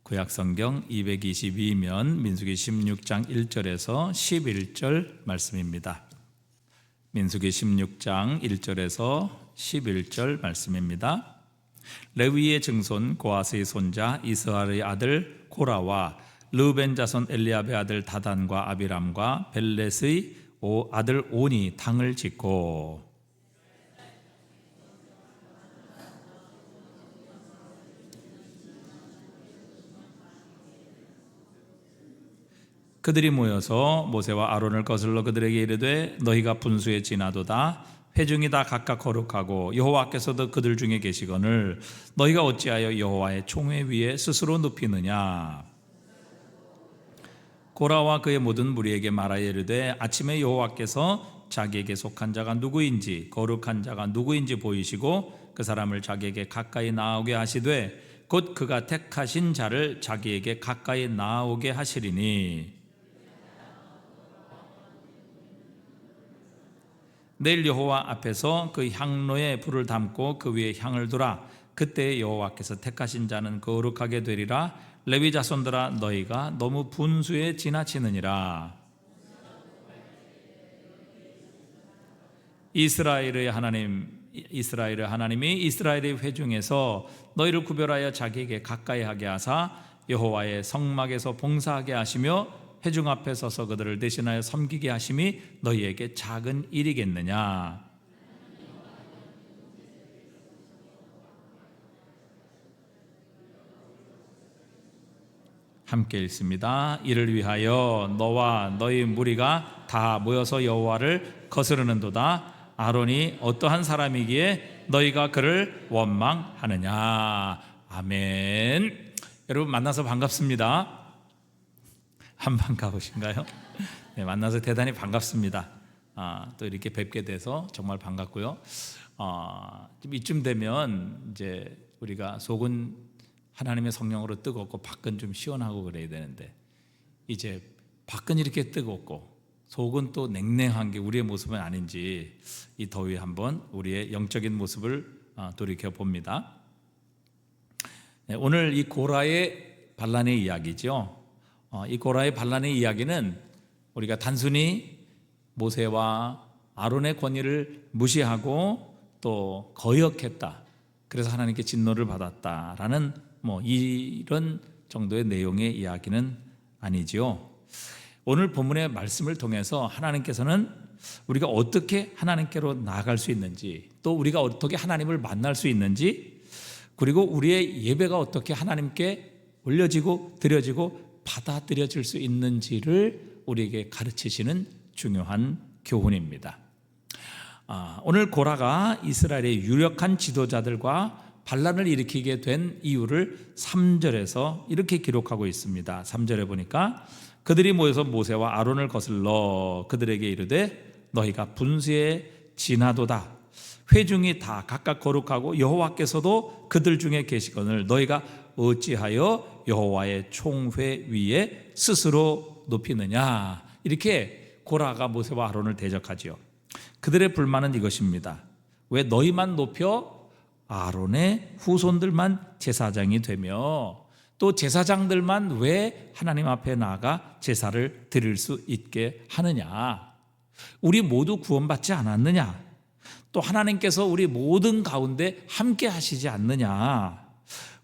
구약성경 222면 민수기 16장 1절에서 11절 말씀입니다. 민수기 16장 1절에서 11절 말씀입니다. 레위의 증손 고하스의 손자 이스라엘의 아들 고라와 르벤 자손 엘리압의 아들 다단과 아비람과 벨렛의 아들 온이 당을 짓고 그들이 모여서 모세와 아론을 거슬러 그들에게 이르되 너희가 분수에 지나도다 회중이 다 각각 거룩하고 여호와께서도 그들 중에 계시거늘 너희가 어찌하여 여호와의 총회 위에 스스로 눕히느냐. 고라와 그의 모든 무리에게 말하여 이르되 아침에 여호와께서 자기에게 속한 자가 누구인지 거룩한 자가 누구인지 보이시고 그 사람을 자기에게 가까이 나오게 하시되 곧 그가 택하신 자를 자기에게 가까이 나오게 하시리니 내일 여호와 앞에서 그 향로에 불을 담고 그 위에 향을 두라. 그때 여호와께서 택하신 자는 거룩하게 되리라. 레위 자손들아 너희가 너무 분수에 지나치느니라. 이스라엘의 하나님이 이스라엘의 회중에서 너희를 구별하여 자기에게 가까이 하게 하사 여호와의 성막에서 봉사하게 하시며 회중 앞에 서서 그들을 대신하여 섬기게 하심이 너희에게 작은 일이겠느냐. 함께 읽습니다. 이를 위하여 너와 너희 무리가 다 모여서 여호와를 거스르는도다. 아론이 어떠한 사람이기에 너희가 그를 원망하느냐. 아멘. 여러분 만나서 반갑습니다. 한번 가보신가요? 네, 만나서 대단히 반갑습니다. 또 이렇게 뵙게 돼서 정말 반갑고요. 이쯤 되면 이제 우리가 속은 하나님의 성령으로 뜨겁고 밖은 좀 시원하고 그래야 되는데 이제 밖은 이렇게 뜨겁고 속은 또 냉랭한 게 우리의 모습은 아닌지 이 더위에 한번 우리의 영적인 모습을 돌이켜 봅니다. 네, 오늘 이 고라의 반란의 이야기죠. 이 고라의 반란의 이야기는 우리가 단순히 모세와 아론의 권위를 무시하고 또 거역했다. 그래서 하나님께 진노를 받았다라는 이런 정도의 내용의 이야기는 아니지요. 오늘 본문의 말씀을 통해서 하나님께서는 우리가 어떻게 하나님께로 나아갈 수 있는지 또 우리가 어떻게 하나님을 만날 수 있는지 그리고 우리의 예배가 어떻게 하나님께 올려지고 드려지고 받아들여질 수 있는지를 우리에게 가르치시는 중요한 교훈입니다. 오늘 고라가 이스라엘의 유력한 지도자들과 반란을 일으키게 된 이유를 3절에서 이렇게 기록하고 있습니다. 3절에 보니까 그들이 모여서 모세와 아론을 거슬러 그들에게 이르되 너희가 분수에 지나도다. 회중이 다 각각 거룩하고 여호와께서도 그들 중에 계시거늘 너희가 어찌하여 여호와의 총회 위에 스스로 높이느냐. 이렇게 고라가 모세와 아론을 대적하지요. 그들의 불만은 이것입니다. 왜 너희만 높여 아론의 후손들만 제사장이 되며 또 제사장들만 왜 하나님 앞에 나아가 제사를 드릴 수 있게 하느냐. 우리 모두 구원받지 않았느냐. 또 하나님께서 우리 모든 가운데 함께 하시지 않느냐.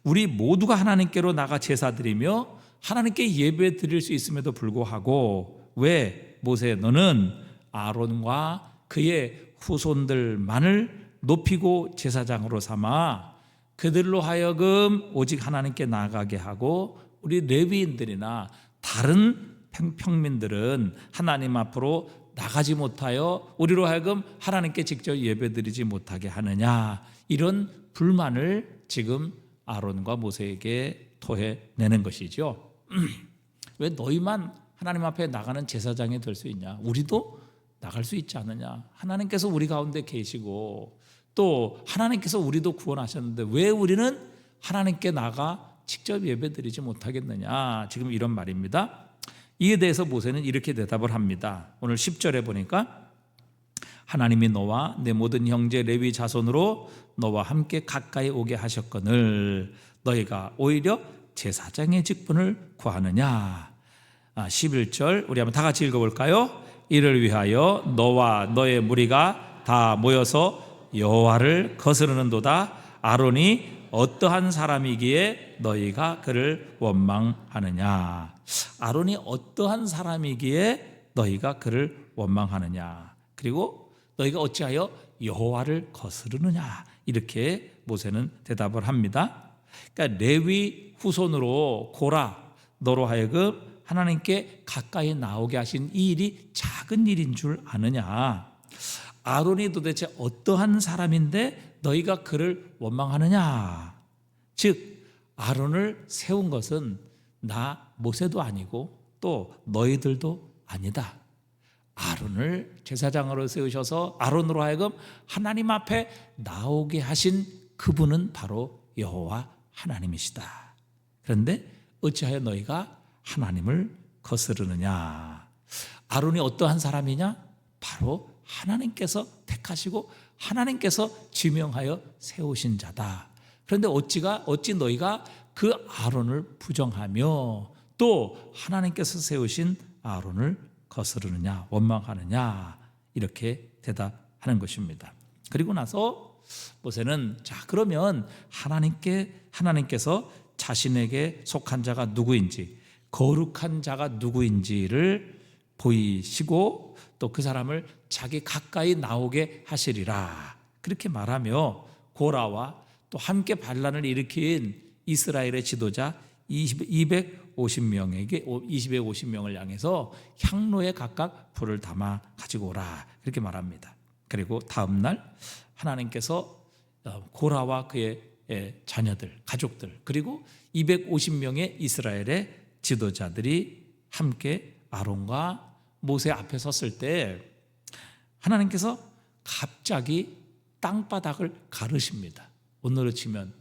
우리 모두가 하나님께로 나가 제사드리며 하나님께 예배 드릴 수 있음에도 불구하고 왜 모세 너는 아론과 그의 후손들만을 높이고 제사장으로 삼아 그들로 하여금 오직 하나님께 나아가게 하고 우리 레위인들이나 다른 평민들은 하나님 앞으로 나가지 못하여 우리로 하여금 하나님께 직접 예배드리지 못하게 하느냐. 이런 불만을 지금 아론과 모세에게 토해내는 것이죠. 왜 너희만 하나님 앞에 나가는 제사장이 될 수 있냐? 우리도 나갈 수 있지 않느냐? 하나님께서 우리 가운데 계시고 또 하나님께서 우리도 구원하셨는데 왜 우리는 하나님께 나가 직접 예배드리지 못하겠느냐? 지금 이런 말입니다. 이에 대해서 모세는 이렇게 대답을 합니다. 오늘 10절에 보니까 하나님이 너와 내 모든 형제 레위 자손으로 너와 함께 가까이 오게 하셨거늘 너희가 오히려 제사장의 직분을 구하느냐. 11절 우리 한번 다 같이 읽어볼까요? 이를 위하여 너와 너의 무리가 다 모여서 여호와를 거스르는도다. 아론이 어떠한 사람이기에 너희가 그를 원망하느냐. 아론이 어떠한 사람이기에 너희가 그를 원망하느냐. 그리고 너희가 어찌하여 여호와를 거스르느냐. 이렇게 모세는 대답을 합니다. 그러니까 레위 후손으로 고라, 너로 하여금 하나님께 가까이 나오게 하신 이 일이 작은 일인 줄 아느냐. 아론이 도대체 어떠한 사람인데 너희가 그를 원망하느냐. 즉 아론을 세운 것은 나 모세도 아니고 또 너희들도 아니다. 아론을 제사장으로 세우셔서 아론으로 하여금 하나님 앞에 나오게 하신 그분은 바로 여호와 하나님이시다. 그런데 어찌하여 너희가 하나님을 거스르느냐. 아론이 어떠한 사람이냐? 바로 하나님께서 택하시고 하나님께서 지명하여 세우신 자다. 그런데 어찌 너희가 그 아론을 부정하며 또 하나님께서 세우신 아론을 거스르느냐, 원망하느냐, 이렇게 대답하는 것입니다. 그리고 나서 모세는 그러면 하나님께서 자신에게 속한 자가 누구인지, 거룩한 자가 누구인지를 보이시고 또 그 사람을 자기 가까이 나오게 하시리라. 그렇게 말하며 고라와 또 함께 반란을 일으킨 이스라엘의 지도자 250명을 향해서 향로에 각각 불을 담아 가지고 오라. 그렇게 말합니다. 그리고 다음 날 하나님께서 고라와 그의 자녀들, 가족들, 그리고 250명의 이스라엘의 지도자들이 함께 아론과 모세 앞에 섰을 때 하나님께서 갑자기 땅바닥을 가르십니다. 오늘로 치면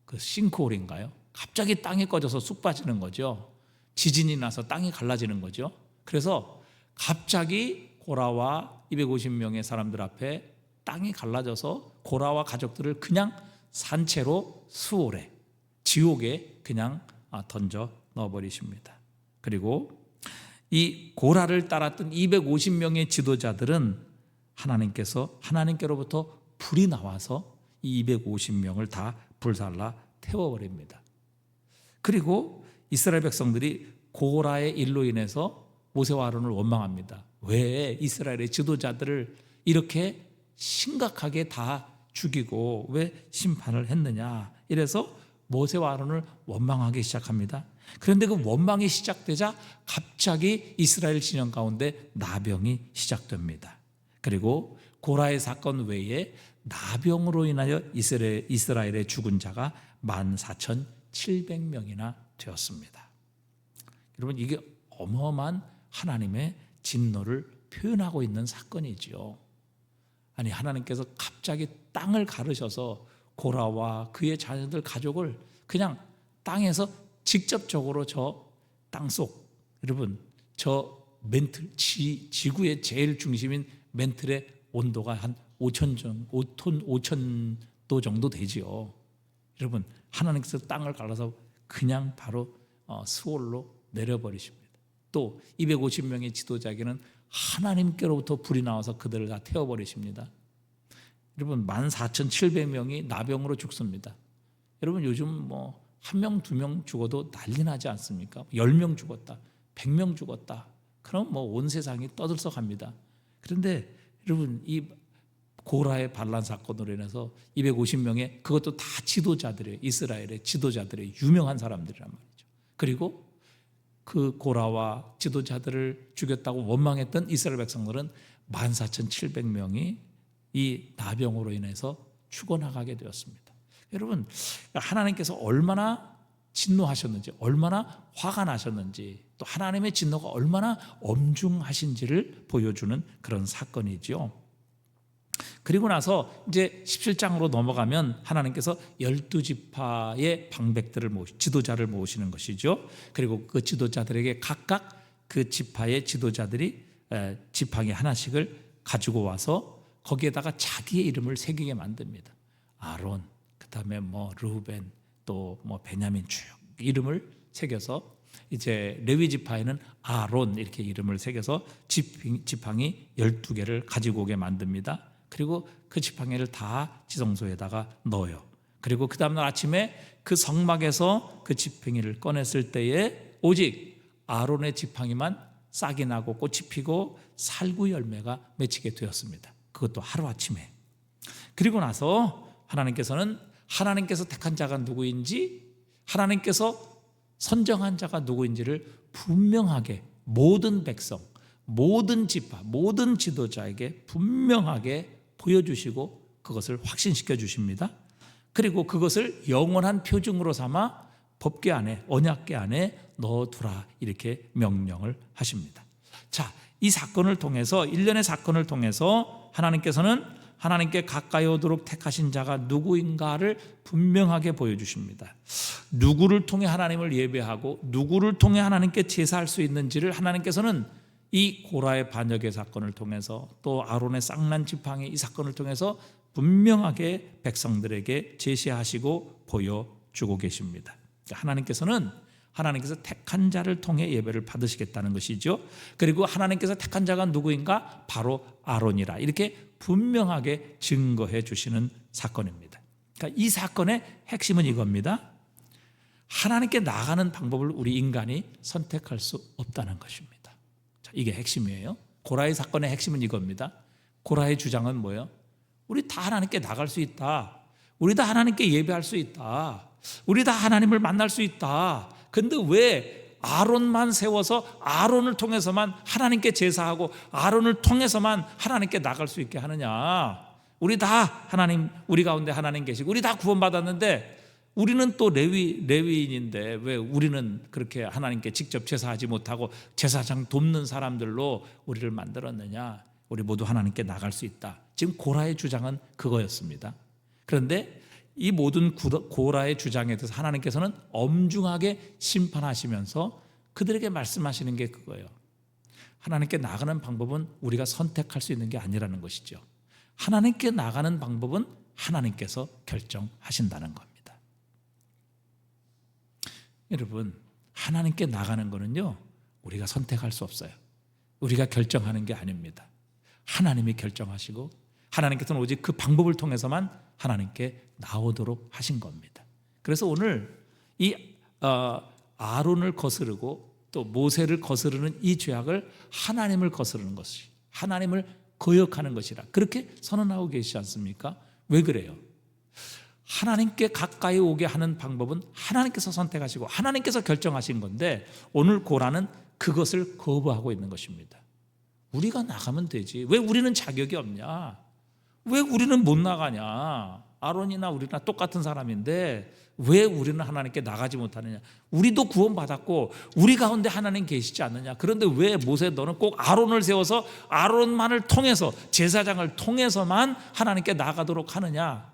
그 싱크홀인가요? 갑자기 땅이 꺼져서 쑥 빠지는 거죠. 지진이 나서 땅이 갈라지는 거죠. 그래서 갑자기 고라와 250명의 사람들 앞에 땅이 갈라져서 고라와 가족들을 그냥 산채로 수월에, 지옥에 그냥 던져 넣어버리십니다. 그리고 이 고라를 따랐던 250명의 지도자들은 하나님께로부터 불이 나와서 이 250명을 다 불살라 태워버립니다. 그리고 이스라엘 백성들이 고라의 일로 인해서 모세와 아론을 원망합니다. 왜 이스라엘의 지도자들을 이렇게 심각하게 다 죽이고 왜 심판을 했느냐. 이래서 모세와 아론을 원망하기 시작합니다. 그런데 그 원망이 시작되자 갑자기 이스라엘 진영 가운데 나병이 시작됩니다. 그리고 고라의 사건 외에 나병으로 인하여 이스라엘의 죽은 자가 14,700명이나 되었습니다. 여러분, 이게 어마어마한 하나님의 진노를 표현하고 있는 사건이지요. 아니, 하나님께서 갑자기 땅을 가르셔서 고라와 그의 자녀들 가족을 그냥 땅에서 직접적으로 저 땅속, 여러분, 저 멘틀, 지구의 제일 중심인 멘틀의 온도가 한 5,000도 정도 되지요. 여러분, 하나님께서 땅을 갈라서 그냥 바로 스올로 내려버리십니다. 또 250명의 지도자에게는 하나님께로부터 불이 나와서 그들을 다 태워버리십니다. 여러분, 14,700명이 나병으로 죽습니다. 여러분, 요즘 1명, 2명 죽어도 난리 나지 않습니까? 10명 죽었다, 100명 죽었다. 그럼 온 세상이 떠들썩합니다. 그런데 여러분, 이 고라의 반란 사건으로 인해서 250명의 그것도 다 지도자들이에요. 이스라엘의 지도자들의 유명한 사람들이란 말이죠. 그리고 그 고라와 지도자들을 죽였다고 원망했던 이스라엘 백성들은 14,700명이 이 나병으로 인해서 죽어나가게 되었습니다. 여러분, 하나님께서 얼마나 진노하셨는지, 얼마나 화가 나셨는지, 또 하나님의 진노가 얼마나 엄중하신지를 보여주는 그런 사건이죠. 그리고 나서 이제 17장으로 넘어가면 하나님께서 12지파의 방백들을 지도자를 모으시는 것이죠. 그리고 그 지도자들에게 각각 그 지파의 지도자들이 지팡이 하나씩을 가지고 와서 거기에다가 자기의 이름을 새기게 만듭니다. 아론, 그 다음에 르우벤, 또 뭐 베냐민 쭉 이름을 새겨서 이제 레위 지파에는 아론 이렇게 이름을 새겨서 지팡이 12개를 가지고 오게 만듭니다. 그리고 그 지팡이를 다 지성소에다가 넣어요. 그리고 그 다음날 아침에 그 성막에서 그 지팡이를 꺼냈을 때에 오직 아론의 지팡이만 싹이 나고 꽃이 피고 살구 열매가 맺히게 되었습니다. 그것도 하루아침에. 그리고 나서 하나님께서 택한 자가 누구인지, 하나님께서 선정한 자가 누구인지를 분명하게 모든 백성, 모든 지파, 모든 지도자에게 분명하게 보여주시고 그것을 확신시켜 주십니다. 그리고 그것을 영원한 표징으로 삼아 법궤 안에, 언약궤 안에 넣어두라 이렇게 명령을 하십니다. 자, 이 사건을 통해서, 일련의 사건을 통해서 하나님께서는 하나님께 가까이 오도록 택하신 자가 누구인가를 분명하게 보여주십니다. 누구를 통해 하나님을 예배하고 누구를 통해 하나님께 제사할 수 있는지를 하나님께서는 이 고라의 반역의 사건을 통해서, 또 아론의 쌍난 지팡이 이 사건을 통해서 분명하게 백성들에게 제시하시고 보여주고 계십니다. 하나님께서 택한 자를 통해 예배를 받으시겠다는 것이죠. 그리고 하나님께서 택한 자가 누구인가? 바로 아론이라 이렇게 분명하게 증거해 주시는 사건입니다. 그러니까 이 사건의 핵심은 이겁니다. 하나님께 나아가는 방법을 우리 인간이 선택할 수 없다는 것입니다. 자, 이게 핵심이에요. 고라의 사건의 핵심은 이겁니다. 고라의 주장은 뭐예요? 우리 다 하나님께 나갈 수 있다. 우리 다 하나님께 예배할 수 있다. 우리 다 하나님을 만날 수 있다. 근데 왜 아론만 세워서 아론을 통해서만 하나님께 제사하고 아론을 통해서만 하나님께 나갈 수 있게 하느냐? 우리 다 하나님, 우리 가운데 하나님 계시고 우리 다 구원받았는데 우리는 또 레위인인데 왜 우리는 그렇게 하나님께 직접 제사하지 못하고 제사장 돕는 사람들로 우리를 만들었느냐? 우리 모두 하나님께 나갈 수 있다. 지금 고라의 주장은 그거였습니다. 그런데 이 모든 고라의 주장에 대해서 하나님께서는 엄중하게 심판하시면서 그들에게 말씀하시는 게 그거예요. 하나님께 나가는 방법은 우리가 선택할 수 있는 게 아니라는 것이죠. 하나님께 나가는 방법은 하나님께서 결정하신다는 겁니다. 여러분, 하나님께 나가는 거는요, 우리가 선택할 수 없어요. 우리가 결정하는 게 아닙니다. 하나님이 결정하시고 하나님께서는 오직 그 방법을 통해서만 하나님께 나오도록 하신 겁니다. 그래서 오늘 이 아론을 거스르고 또 모세를 거스르는 이 죄악을 하나님을 거스르는 것이, 하나님을 거역하는 것이라 그렇게 선언하고 계시지 않습니까? 왜 그래요? 하나님께 가까이 오게 하는 방법은 하나님께서 선택하시고 하나님께서 결정하신 건데 오늘 고라는 그것을 거부하고 있는 것입니다. 우리가 나가면 되지. 왜 우리는 자격이 없냐? 왜 우리는 못 나가냐? 아론이나 우리나 똑같은 사람인데 왜 우리는 하나님께 나가지 못하느냐? 우리도 구원받았고 우리 가운데 하나님 계시지 않느냐? 그런데 왜 모세 너는 꼭 아론을 세워서 아론만을 통해서 제사장을 통해서만 하나님께 나가도록 하느냐?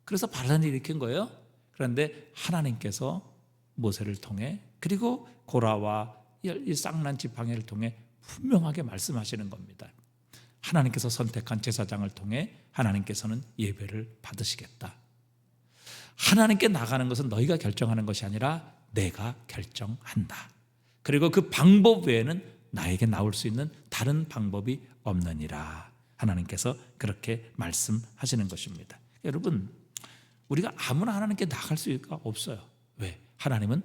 그래서 반란을 일으킨 거예요. 그런데 하나님께서 모세를 통해 그리고 고라와 이 쌍난 지팡이를 통해 분명하게 말씀하시는 겁니다. 하나님께서 선택한 제사장을 통해 하나님께서는 예배를 받으시겠다. 하나님께 나가는 것은 너희가 결정하는 것이 아니라 내가 결정한다. 그리고 그 방법 외에는 나에게 나올 수 있는 다른 방법이 없느니라. 하나님께서 그렇게 말씀하시는 것입니다. 여러분, 우리가 아무나 하나님께 나갈 수가 없어요. 왜? 하나님은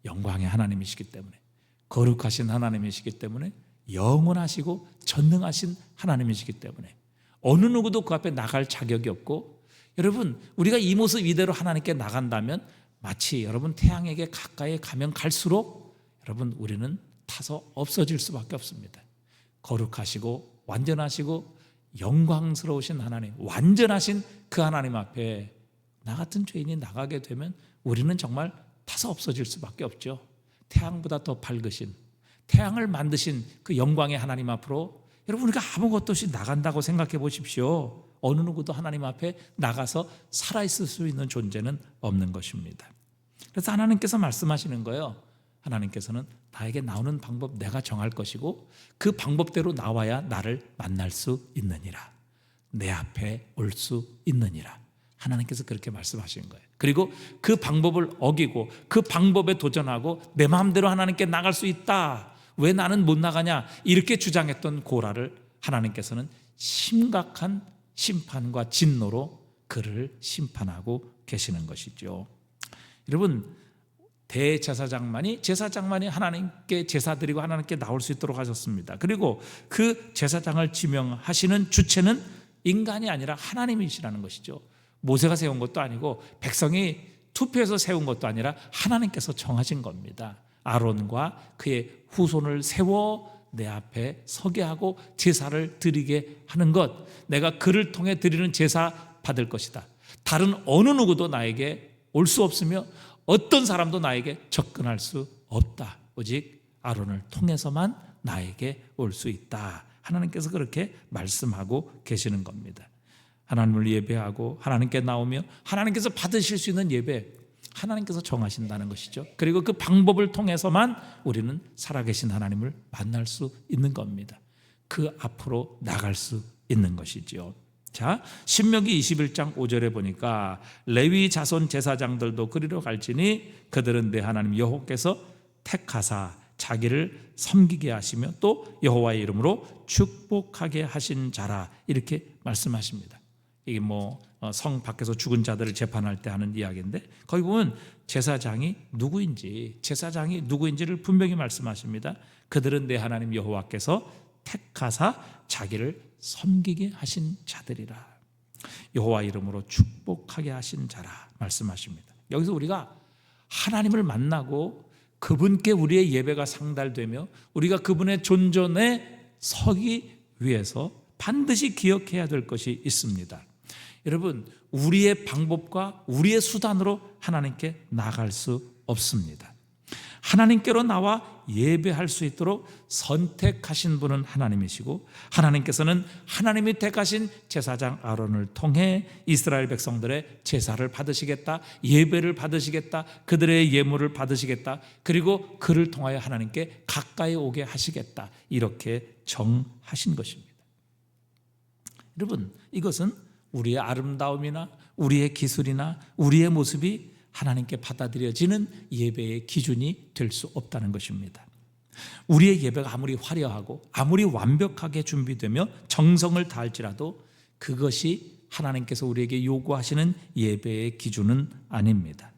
영광의 하나님이시기 때문에, 거룩하신 하나님이시기 때문에, 영원하시고 전능하신 하나님이시기 때문에 어느 누구도 그 앞에 나갈 자격이 없고, 여러분 우리가 이 모습 이대로 하나님께 나간다면 마치 여러분 태양에게 가까이 가면 갈수록 여러분 우리는 타서 없어질 수밖에 없습니다. 거룩하시고 완전하시고 영광스러우신 하나님, 완전하신 그 하나님 앞에 나 같은 죄인이 나가게 되면 우리는 정말 타서 없어질 수밖에 없죠. 태양보다 더 밝으신, 태양을 만드신 그 영광의 하나님 앞으로 여러분 우리가 아무것도 없이 나간다고 생각해 보십시오. 어느 누구도 하나님 앞에 나가서 살아있을 수 있는 존재는 없는 것입니다. 그래서 하나님께서 말씀하시는 거예요. 하나님께서는 나에게 나오는 방법 내가 정할 것이고 그 방법대로 나와야 나를 만날 수 있느니라. 내 앞에 올 수 있느니라. 하나님께서 그렇게 말씀하신 거예요. 그리고 그 방법을 어기고 그 방법에 도전하고 내 마음대로 하나님께 나갈 수 있다, 왜 나는 못 나가냐, 이렇게 주장했던 고라를 하나님께서는 심각한 심판과 진노로 그를 심판하고 계시는 것이죠. 여러분, 대제사장만이 하나님께 제사 드리고 하나님께 나올 수 있도록 하셨습니다. 그리고 그 제사장을 지명하시는 주체는 인간이 아니라 하나님이시라는 것이죠. 모세가 세운 것도 아니고 백성이 투표해서 세운 것도 아니라 하나님께서 정하신 겁니다. 아론과 그의 후손을 세워 내 앞에 서게 하고 제사를 드리게 하는 것, 내가 그를 통해 드리는 제사 받을 것이다. 다른 어느 누구도 나에게 올 수 없으며 어떤 사람도 나에게 접근할 수 없다. 오직 아론을 통해서만 나에게 올 수 있다. 하나님께서 그렇게 말씀하고 계시는 겁니다. 하나님을 예배하고 하나님께 나오며 하나님께서 받으실 수 있는 예배, 하나님께서 정하신다는 것이죠. 그리고 그 방법을 통해서만 우리는 살아계신 하나님을 만날 수 있는 겁니다. 그 앞으로 나갈 수 있는 것이죠. 자, 신명기 21장 5절에 보니까 레위 자손 제사장들도 그리로 갈지니 그들은 내 하나님 여호와께서 택하사 자기를 섬기게 하시며 또 여호와의 이름으로 축복하게 하신 자라, 이렇게 말씀하십니다. 이게 성 밖에서 죽은 자들을 재판할 때 하는 이야기인데, 거기 보면 제사장이 누구인지를 분명히 말씀하십니다. 그들은 내 하나님 여호와께서 택하사 자기를 섬기게 하신 자들이라, 여호와 이름으로 축복하게 하신 자라 말씀하십니다. 여기서 우리가 하나님을 만나고 그분께 우리의 예배가 상달되며 우리가 그분의 존전에 서기 위해서 반드시 기억해야 될 것이 있습니다. 여러분, 우리의 방법과 우리의 수단으로 하나님께 나갈 수 없습니다. 하나님께로 나와 예배할 수 있도록 선택하신 분은 하나님이시고, 하나님께서는 하나님이 택하신 제사장 아론을 통해 이스라엘 백성들의 제사를 받으시겠다, 예배를 받으시겠다, 그들의 예물을 받으시겠다, 그리고 그를 통하여 하나님께 가까이 오게 하시겠다, 이렇게 정하신 것입니다. 여러분, 이것은 우리의 아름다움이나 우리의 기술이나 우리의 모습이 하나님께 받아들여지는 예배의 기준이 될 수 없다는 것입니다. 우리의 예배가 아무리 화려하고 아무리 완벽하게 준비되며 정성을 다할지라도 그것이 하나님께서 우리에게 요구하시는 예배의 기준은 아닙니다.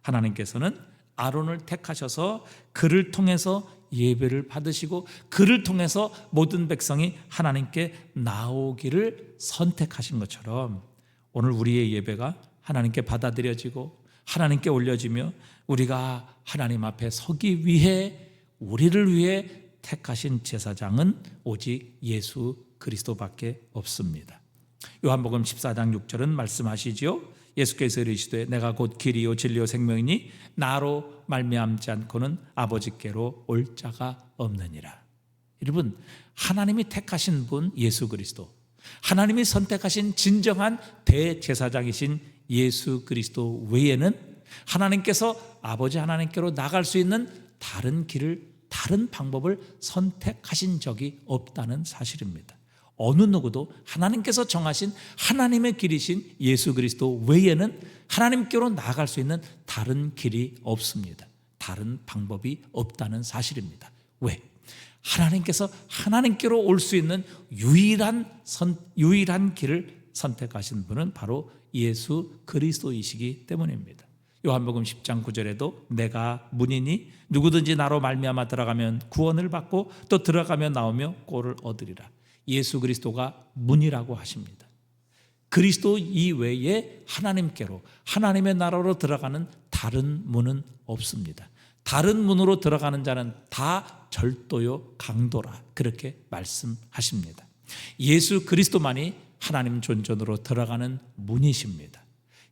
하나님께서는 아론을 택하셔서 그를 통해서 예배를 받으시고 그를 통해서 모든 백성이 하나님께 나오기를 선택하신 것처럼, 오늘 우리의 예배가 하나님께 받아들여지고 하나님께 올려지며 우리가 하나님 앞에 서기 위해, 우리를 위해 택하신 제사장은 오직 예수 그리스도밖에 없습니다. 요한복음 14장 6절은 말씀하시지요. 예수께서 이르시되 내가 곧 길이요 진리요 생명이니 나로 말미암지 않고는 아버지께로 올 자가 없느니라. 여러분, 하나님이 택하신 분 예수 그리스도, 하나님이 선택하신 진정한 대제사장이신 예수 그리스도 외에는 하나님께서 아버지 하나님께로 나갈 수 있는 다른 길을, 다른 방법을 선택하신 적이 없다는 사실입니다. 어느 누구도 하나님께서 정하신 하나님의 길이신 예수 그리스도 외에는 하나님께로 나아갈 수 있는 다른 길이 없습니다. 다른 방법이 없다는 사실입니다. 왜? 하나님께서 하나님께로 올 수 있는 유일한 길을 선택하신 분은 바로 예수 그리스도이시기 때문입니다. 요한복음 10장 9절에도 내가 문이니 누구든지 나로 말미암아 들어가면 구원을 받고 또 들어가며 나오며 꼴을 얻으리라. 예수 그리스도가 문이라고 하십니다. 그리스도 이외에 하나님께로, 하나님의 나라로 들어가는 다른 문은 없습니다. 다른 문으로 들어가는 자는 다 절도요 강도라, 그렇게 말씀하십니다. 예수 그리스도만이 하나님 존전으로 들어가는 문이십니다.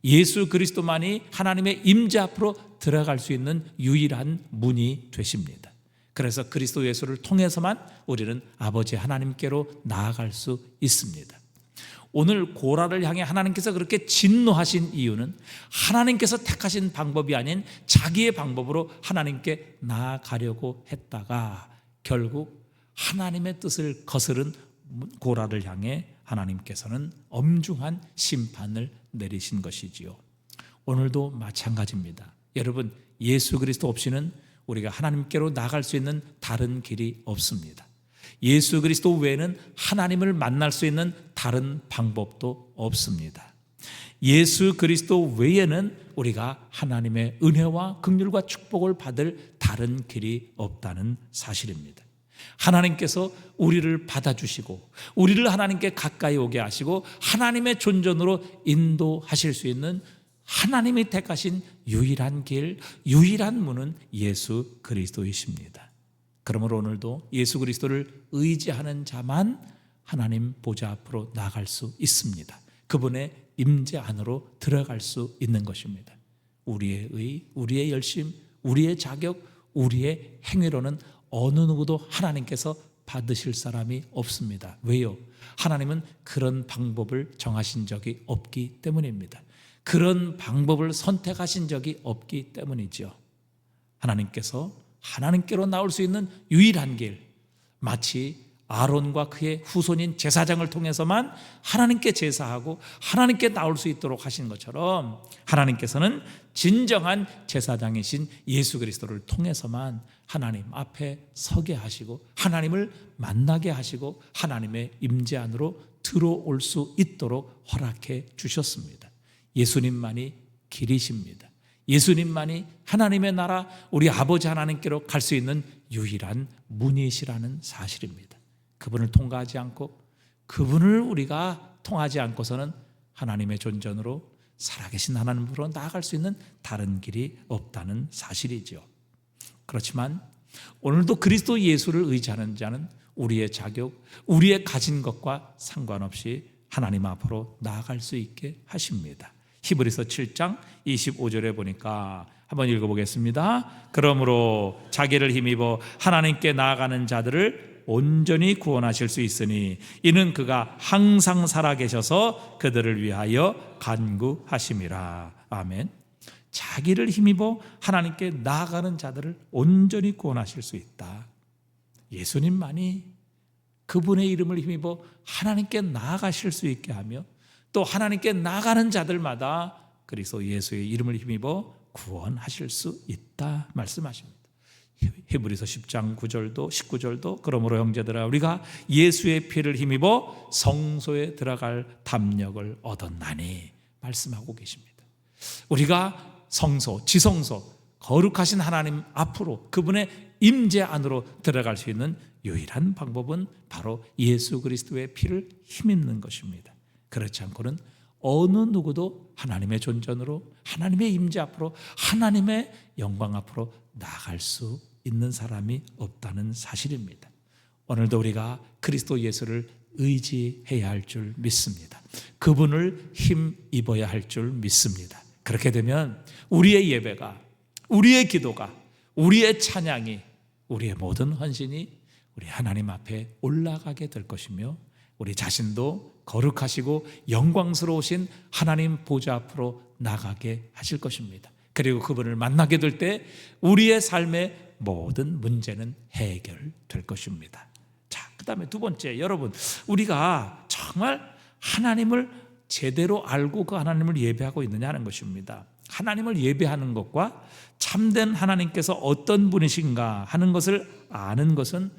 예수 그리스도만이 하나님의 임재 앞으로 들어갈 수 있는 유일한 문이 되십니다. 그래서 그리스도 예수를 통해서만 우리는 아버지 하나님께로 나아갈 수 있습니다. 오늘 고라를 향해 하나님께서 그렇게 진노하신 이유는 하나님께서 택하신 방법이 아닌 자기의 방법으로 하나님께 나아가려고 했다가 결국 하나님의 뜻을 거스른 고라를 향해 하나님께서는 엄중한 심판을 내리신 것이지요. 오늘도 마찬가지입니다. 여러분, 예수 그리스도 없이는 우리가 하나님께로 나갈 수 있는 다른 길이 없습니다. 예수 그리스도 외에는 하나님을 만날 수 있는 다른 방법도 없습니다. 예수 그리스도 외에는 우리가 하나님의 은혜와 긍휼과 축복을 받을 다른 길이 없다는 사실입니다. 하나님께서 우리를 받아주시고 우리를 하나님께 가까이 오게 하시고 하나님의 존전으로 인도하실 수 있는 하나님이 택하신 유일한 길, 유일한 문은 예수 그리스도이십니다. 그러므로 오늘도 예수 그리스도를 의지하는 자만 하나님 보좌 앞으로 나아갈 수 있습니다. 그분의 임재 안으로 들어갈 수 있는 것입니다. 우리의 의, 우리의 열심, 우리의 자격, 우리의 행위로는 어느 누구도 하나님께서 받으실 사람이 없습니다. 왜요? 하나님은 그런 방법을 정하신 적이 없기 때문입니다. 그런 방법을 선택하신 적이 없기 때문이죠. 하나님께서 하나님께로 나올 수 있는 유일한 길, 마치 아론과 그의 후손인 제사장을 통해서만 하나님께 제사하고 하나님께 나올 수 있도록 하신 것처럼 하나님께서는 진정한 제사장이신 예수 그리스도를 통해서만 하나님 앞에 서게 하시고 하나님을 만나게 하시고 하나님의 임재 안으로 들어올 수 있도록 허락해 주셨습니다. 예수님만이 길이십니다. 예수님만이 하나님의 나라 우리 아버지 하나님께로 갈 수 있는 유일한 문이시라는 사실입니다. 그분을 통과하지 않고 그분을 우리가 통하지 않고서는 하나님의 존전으로 살아계신 하나님으로 나아갈 수 있는 다른 길이 없다는 사실이죠. 그렇지만 오늘도 그리스도 예수를 의지하는 자는 우리의 자격, 우리의 가진 것과 상관없이 하나님 앞으로 나아갈 수 있게 하십니다. 히브리서 7장 25절에 보니까 한번 읽어보겠습니다. 그러므로 자기를 힘입어 하나님께 나아가는 자들을 온전히 구원하실 수 있으니 이는 그가 항상 살아계셔서 그들을 위하여 간구하심이라. 아멘. 자기를 힘입어 하나님께 나아가는 자들을 온전히 구원하실 수 있다. 예수님만이 그분의 이름을 힘입어 하나님께 나아가실 수 있게 하며 또 하나님께 나아가는 자들마다 그리스도 예수의 이름을 힘입어 구원하실 수 있다 말씀하십니다. 히브리서 10장 9절도 19절도 그러므로 형제들아 우리가 예수의 피를 힘입어 성소에 들어갈 담력을 얻었나니 말씀하고 계십니다. 우리가 성소, 지성소, 거룩하신 하나님 앞으로 그분의 임재 안으로 들어갈 수 있는 유일한 방법은 바로 예수 그리스도의 피를 힘입는 것입니다. 그렇지 않고는 어느 누구도 하나님의 존전으로 하나님의 임재 앞으로 하나님의 영광 앞으로 나아갈 수 있는 사람이 없다는 사실입니다. 오늘도 우리가 그리스도 예수를 의지해야 할 줄 믿습니다. 그분을 힘입어야 할 줄 믿습니다. 그렇게 되면 우리의 예배가, 우리의 기도가, 우리의 찬양이, 우리의 모든 헌신이 우리 하나님 앞에 올라가게 될 것이며 우리 자신도 거룩하시고 영광스러우신 하나님 보좌 앞으로 나가게 하실 것입니다. 그리고 그분을 만나게 될 때 우리의 삶의 모든 문제는 해결될 것입니다. 자, 그 다음에 두 번째, 여러분, 우리가 정말 하나님을 제대로 알고 그 하나님을 예배하고 있느냐 하는 것입니다. 하나님을 예배하는 것과 참된 하나님께서 어떤 분이신가 하는 것을 아는 것은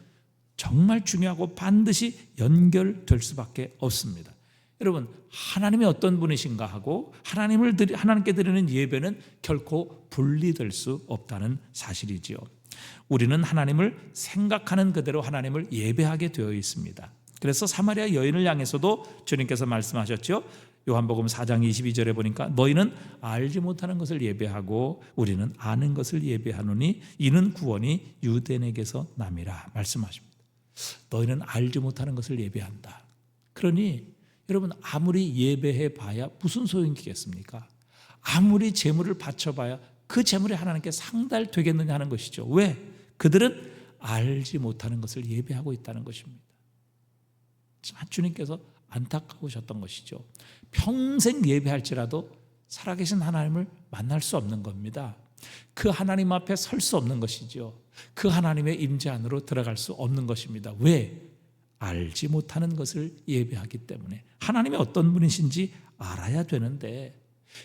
정말 중요하고 반드시 연결될 수밖에 없습니다. 여러분, 하나님이 어떤 분이신가 하고 하나님께 드리는 예배는 결코 분리될 수 없다는 사실이지요. 우리는 하나님을 생각하는 그대로 하나님을 예배하게 되어 있습니다. 그래서 사마리아 여인을 향해서도 주님께서 말씀하셨죠. 요한복음 4장 22절에 보니까 너희는 알지 못하는 것을 예배하고 우리는 아는 것을 예배하노니 이는 구원이 유대인에게서 남이라 말씀하십니다. 너희는 알지 못하는 것을 예배한다. 그러니 여러분, 아무리 예배해 봐야 무슨 소용이겠습니까? 아무리 제물을 바쳐봐야 그 제물이 하나님께 상달되겠느냐 하는 것이죠. 왜? 그들은 알지 못하는 것을 예배하고 있다는 것입니다. 주님께서 안타까우셨던 것이죠. 평생 예배할지라도 살아계신 하나님을 만날 수 없는 겁니다. 그 하나님 앞에 설 수 없는 것이죠. 그 하나님의 임재 안으로 들어갈 수 없는 것입니다. 왜? 알지 못하는 것을 예배하기 때문에, 하나님이 어떤 분이신지 알아야 되는데,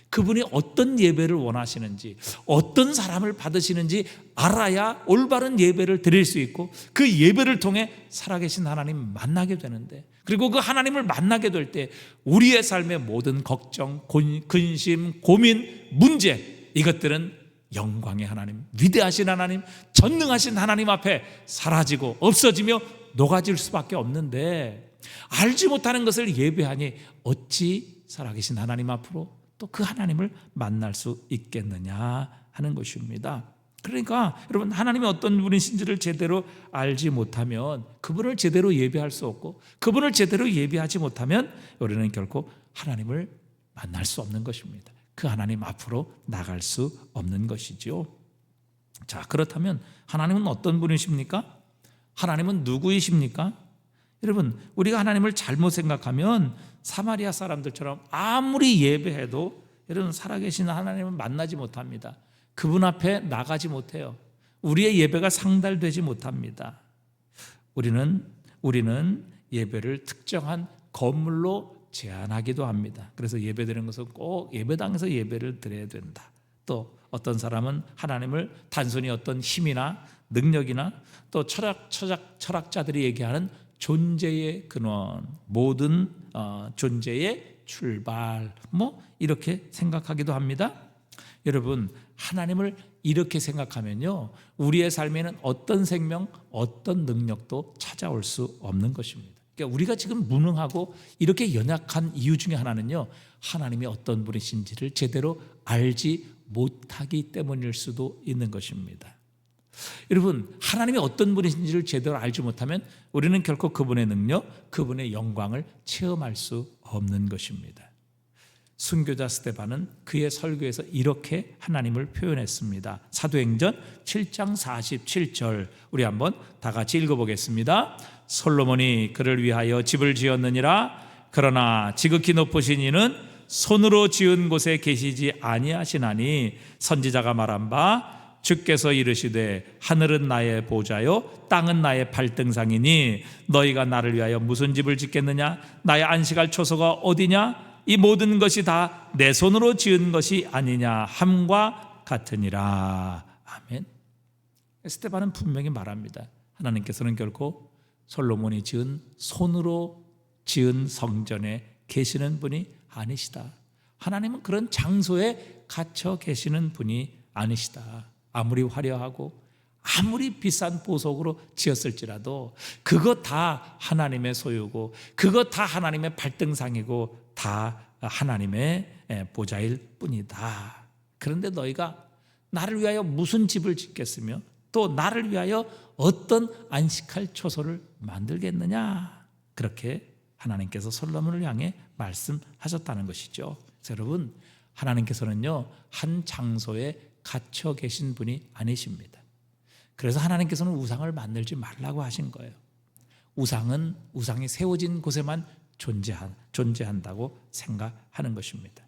그분이 어떤 예배를 원하시는지, 어떤 사람을 받으시는지 알아야 올바른 예배를 드릴 수 있고, 그 예배를 통해 살아계신 하나님 만나게 되는데, 그리고 그 하나님을 만나게 될 때 우리의 삶의 모든 걱정, 근심, 고민, 문제, 이것들은 영광의 하나님, 위대하신 하나님, 전능하신 하나님 앞에 사라지고 없어지며 녹아질 수밖에 없는데, 알지 못하는 것을 예배하니 어찌 살아계신 하나님 앞으로 또 그 하나님을 만날 수 있겠느냐 하는 것입니다. 그러니까 여러분, 하나님이 어떤 분이신지를 제대로 알지 못하면 그분을 제대로 예배할 수 없고, 그분을 제대로 예배하지 못하면 우리는 결코 하나님을 만날 수 없는 것입니다. 그 하나님 앞으로 나갈 수 없는 것이지요. 자, 그렇다면 하나님은 어떤 분이십니까? 하나님은 누구이십니까? 여러분, 우리가 하나님을 잘못 생각하면 사마리아 사람들처럼 아무리 예배해도 여러분, 살아계신 하나님을 만나지 못합니다. 그분 앞에 나가지 못해요. 우리의 예배가 상달되지 못합니다. 우리는 예배를 특정한 건물로 제한하기도 합니다. 그래서 예배드리는 것은 꼭 예배당에서 예배를 드려야 된다. 또 어떤 사람은 하나님을 단순히 어떤 힘이나 능력이나 또 철학자들이 얘기하는 존재의 근원, 모든 존재의 출발, 이렇게 생각하기도 합니다. 여러분, 하나님을 이렇게 생각하면요, 우리의 삶에는 어떤 생명, 어떤 능력도 찾아올 수 없는 것입니다. 그러니까 우리가 지금 무능하고 이렇게 연약한 이유 중에 하나는요, 하나님이 어떤 분이신지를 제대로 알지 못하기 때문일 수도 있는 것입니다. 여러분, 하나님이 어떤 분이신지를 제대로 알지 못하면 우리는 결코 그분의 능력, 그분의 영광을 체험할 수 없는 것입니다. 순교자 스데반은 그의 설교에서 이렇게 하나님을 표현했습니다. 사도행전 7장 47절, 우리 한번 다 같이 읽어보겠습니다. 솔로몬이 그를 위하여 집을 지었느니라. 그러나 지극히 높으신 이는 손으로 지은 곳에 계시지 아니하시나니, 선지자가 말한 바 주께서 이르시되 하늘은 나의 보좌요 땅은 나의 발등상이니 너희가 나를 위하여 무슨 집을 짓겠느냐? 나의 안식할 초소가 어디냐? 이 모든 것이 다 내 손으로 지은 것이 아니냐 함과 같으니라. 아멘. 스데반은 분명히 말합니다. 하나님께서는 결코 솔로몬이 지은 손으로 지은 성전에 계시는 분이 아니시다. 하나님은 그런 장소에 갇혀 계시는 분이 아니시다. 아무리 화려하고 아무리 비싼 보석으로 지었을지라도 그것 다 하나님의 소유고, 그것 다 하나님의 발등상이고, 다 하나님의 보좌일 뿐이다. 그런데 너희가 나를 위하여 무슨 집을 짓겠으며 또 나를 위하여 어떤 안식할 초소를 만들겠느냐, 그렇게 하나님께서 솔로몬을 향해 말씀하셨다는 것이죠. 그래서 여러분, 하나님께서는요, 한 장소에 갇혀 계신 분이 아니십니다. 그래서 하나님께서는 우상을 만들지 말라고 하신 거예요. 우상은 우상이 세워진 곳에만 존재한다고 생각하는 것입니다.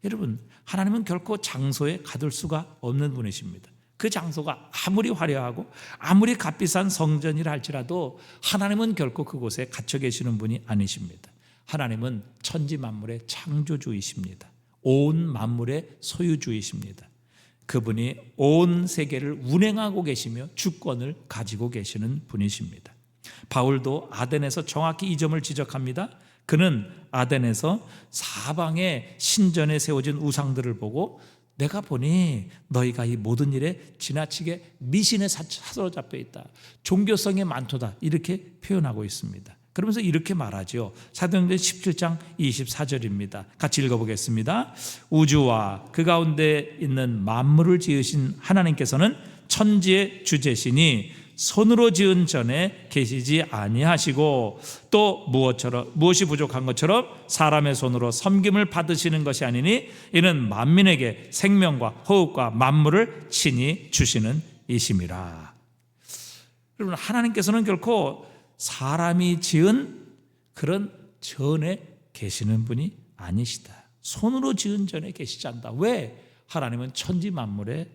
여러분, 하나님은 결코 장소에 가둘 수가 없는 분이십니다. 그 장소가 아무리 화려하고 아무리 값비싼 성전이라 할지라도 하나님은 결코 그곳에 갇혀 계시는 분이 아니십니다. 하나님은 천지 만물의 창조주이십니다. 온 만물의 소유주이십니다. 그분이 온 세계를 운행하고 계시며 주권을 가지고 계시는 분이십니다. 바울도 아덴에서 정확히 이 점을 지적합니다. 그는 아덴에서 사방의 신전에 세워진 우상들을 보고 내가 보니 너희가 이 모든 일에 지나치게 미신에 사로잡혀 있다. 종교성이 많도다. 이렇게 표현하고 있습니다. 그러면서 이렇게 말하죠. 사도행전 17장 24절입니다. 같이 읽어보겠습니다. 우주와 그 가운데 있는 만물을 지으신 하나님께서는 천지의 주제시니 손으로 지은 전에 계시지 아니하시고 또 무엇이 부족한 것처럼 사람의 손으로 섬김을 받으시는 것이 아니니 이는 만민에게 생명과 호흡과 만물을 친히 주시는 이심이라. 여러분, 하나님께서는 결코 사람이 지은 그런 전에 계시는 분이 아니시다. 손으로 지은 전에 계시지 않다. 왜? 하나님은 천지 만물의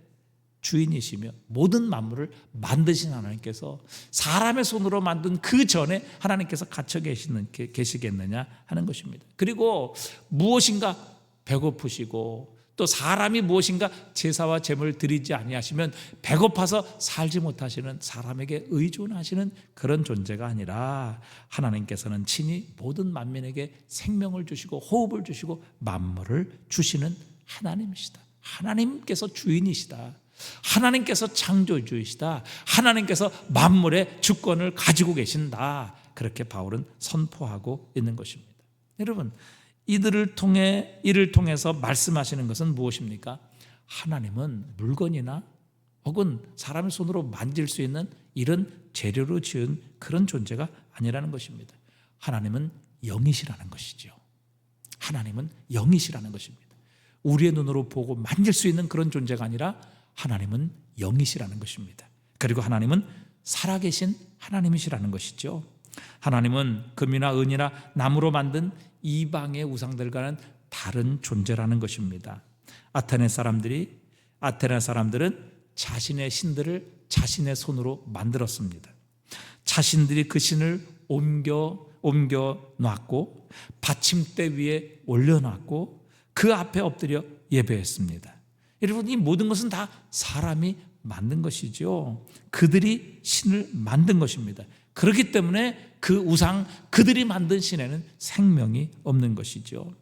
주인이시며 모든 만물을 만드신 하나님께서 사람의 손으로 만든 그 전에 하나님께서 갇혀 계시겠느냐 하는 것입니다. 그리고 무엇인가 배고프시고 또 사람이 무엇인가 제사와 제물을 드리지 아니하시면 배고파서 살지 못하시는 사람에게 의존하시는 그런 존재가 아니라 하나님께서는 친히 모든 만민에게 생명을 주시고 호흡을 주시고 만물을 주시는 하나님이시다. 하나님께서 주인이시다. 하나님께서 창조주이시다. 하나님께서 만물의 주권을 가지고 계신다. 그렇게 바울은 선포하고 있는 것입니다. 여러분, 이를 통해서 말씀하시는 것은 무엇입니까? 하나님은 물건이나 혹은 사람의 손으로 만질 수 있는 이런 재료로 지은 그런 존재가 아니라는 것입니다. 하나님은 영이시라는 것이죠. 하나님은 영이시라는 것입니다. 우리의 눈으로 보고 만질 수 있는 그런 존재가 아니라 하나님은 영이시라는 것입니다. 그리고 하나님은 살아계신 하나님이시라는 것이죠. 하나님은 금이나 은이나 나무로 만든 이방의 우상들과는 다른 존재라는 것입니다. 아테네 사람들은 자신의 신들을 자신의 손으로 만들었습니다. 자신들이 그 신을 옮겨 놨고 받침대 위에 올려놨고 그 앞에 엎드려 예배했습니다. 여러분, 이 모든 것은 다 사람이 만든 것이죠. 그들이 신을 만든 것입니다. 그렇기 때문에 그 우상, 그들이 만든 신에는 생명이 없는 것이죠.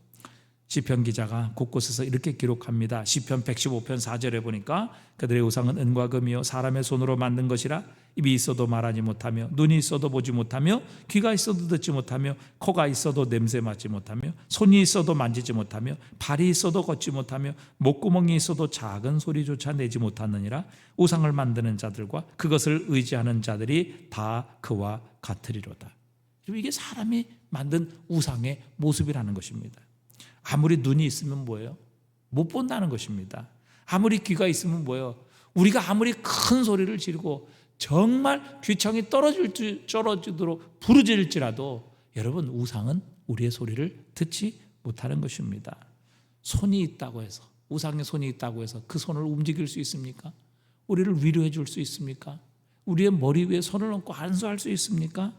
시편 기자가 곳곳에서 이렇게 기록합니다. 시편 115편 4절에 보니까 그들의 우상은 은과 금이요 사람의 손으로 만든 것이라 입이 있어도 말하지 못하며 눈이 있어도 보지 못하며 귀가 있어도 듣지 못하며 코가 있어도 냄새 맡지 못하며 손이 있어도 만지지 못하며 발이 있어도 걷지 못하며 목구멍이 있어도 작은 소리조차 내지 못하느니라. 우상을 만드는 자들과 그것을 의지하는 자들이 다 그와 같으리로다. 이게 사람이 만든 우상의 모습이라는 것입니다. 아무리 눈이 있으면 뭐예요? 못 본다는 것입니다. 아무리 귀가 있으면 뭐예요? 우리가 아무리 큰 소리를 지르고 정말 귀청이 떨어지도록 부르짖을지라도 여러분, 우상은 우리의 소리를 듣지 못하는 것입니다. 손이 있다고 해서, 우상의 손이 있다고 해서 그 손을 움직일 수 있습니까? 우리를 위로해 줄 수 있습니까? 우리의 머리 위에 손을 얹고 안수할 수 있습니까?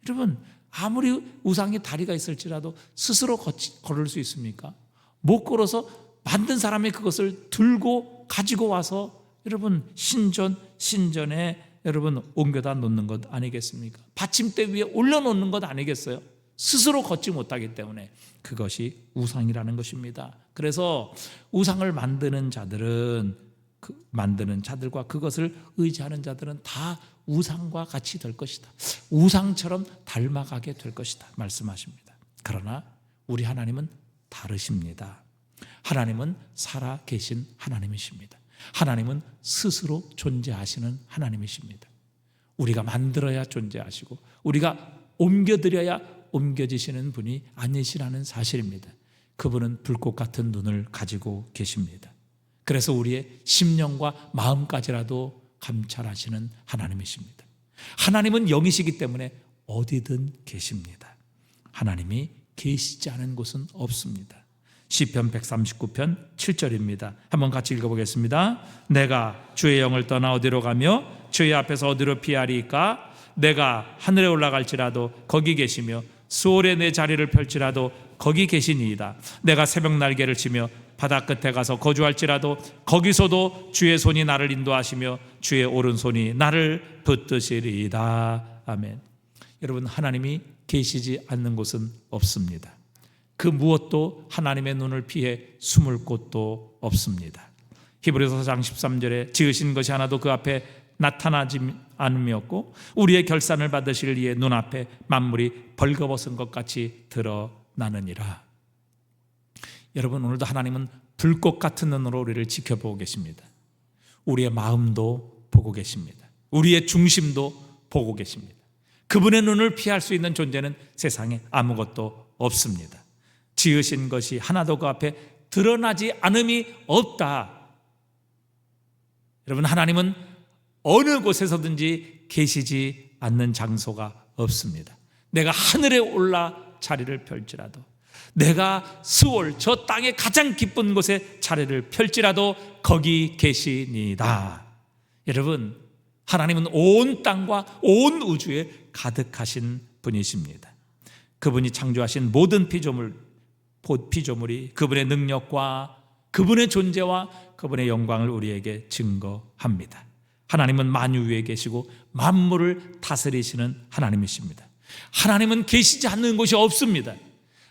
여러분, 아무리 우상의 다리가 있을지라도 스스로 걸을 수 있습니까? 못 걸어서 만든 사람이 그것을 들고 가지고 와서 여러분 신전에 여러분 옮겨다 놓는 것 아니겠습니까? 받침대 위에 올려놓는 것 아니겠어요? 스스로 걷지 못하기 때문에 그것이 우상이라는 것입니다. 그래서 우상을 만드는 자들과 그것을 의지하는 자들은 다 우상과 같이 될 것이다. 우상처럼 닮아가게 될 것이다 말씀하십니다. 그러나 우리 하나님은 다르십니다. 하나님은 살아계신 하나님이십니다. 하나님은 스스로 존재하시는 하나님이십니다. 우리가 만들어야 존재하시고 우리가 옮겨드려야 옮겨지시는 분이 아니시라는 사실입니다. 그분은 불꽃 같은 눈을 가지고 계십니다. 그래서 우리의 심령과 마음까지라도 감찰하시는 하나님이십니다. 하나님은 영이시기 때문에 어디든 계십니다. 하나님이 계시지 않은 곳은 없습니다. 시편 139편 7절입니다. 한번 같이 읽어보겠습니다. 내가 주의 영을 떠나 어디로 가며 주의 앞에서 어디로 피하리까? 내가 하늘에 올라갈지라도 거기 계시며 수월에 내 자리를 펼지라도 거기 계시니이다. 내가 새벽 날개를 치며 바다 끝에 가서 거주할지라도 거기서도 주의 손이 나를 인도하시며 주의 오른손이 나를 붙드시리이다. 아멘. 여러분, 하나님이 계시지 않는 곳은 없습니다. 그 무엇도 하나님의 눈을 피해 숨을 곳도 없습니다. 히브리서 4장 13절에 지으신 것이 하나도 그 앞에 나타나지 않음이었고 우리의 결산을 받으실 이의 눈앞에 만물이 벌거벗은 것 같이 드러나느니라. 여러분, 오늘도 하나님은 불꽃 같은 눈으로 우리를 지켜보고 계십니다. 우리의 마음도 보고 계십니다. 우리의 중심도 보고 계십니다. 그분의 눈을 피할 수 있는 존재는 세상에 아무것도 없습니다. 지으신 것이 하나도 그 앞에 드러나지 않음이 없다. 여러분, 하나님은 어느 곳에서든지 계시지 않는 장소가 없습니다. 내가 하늘에 올라 자리를 펼지라도 내가 스올 저 땅의 가장 기쁜 곳에 차례를 펼지라도 거기 계시니이다. 여러분, 하나님은 온 땅과 온 우주에 가득하신 분이십니다. 그분이 창조하신 모든 피조물이 그분의 능력과 그분의 존재와 그분의 영광을 우리에게 증거합니다. 하나님은 만유 위에 계시고 만물을 다스리시는 하나님이십니다. 하나님은 계시지 않는 곳이 없습니다.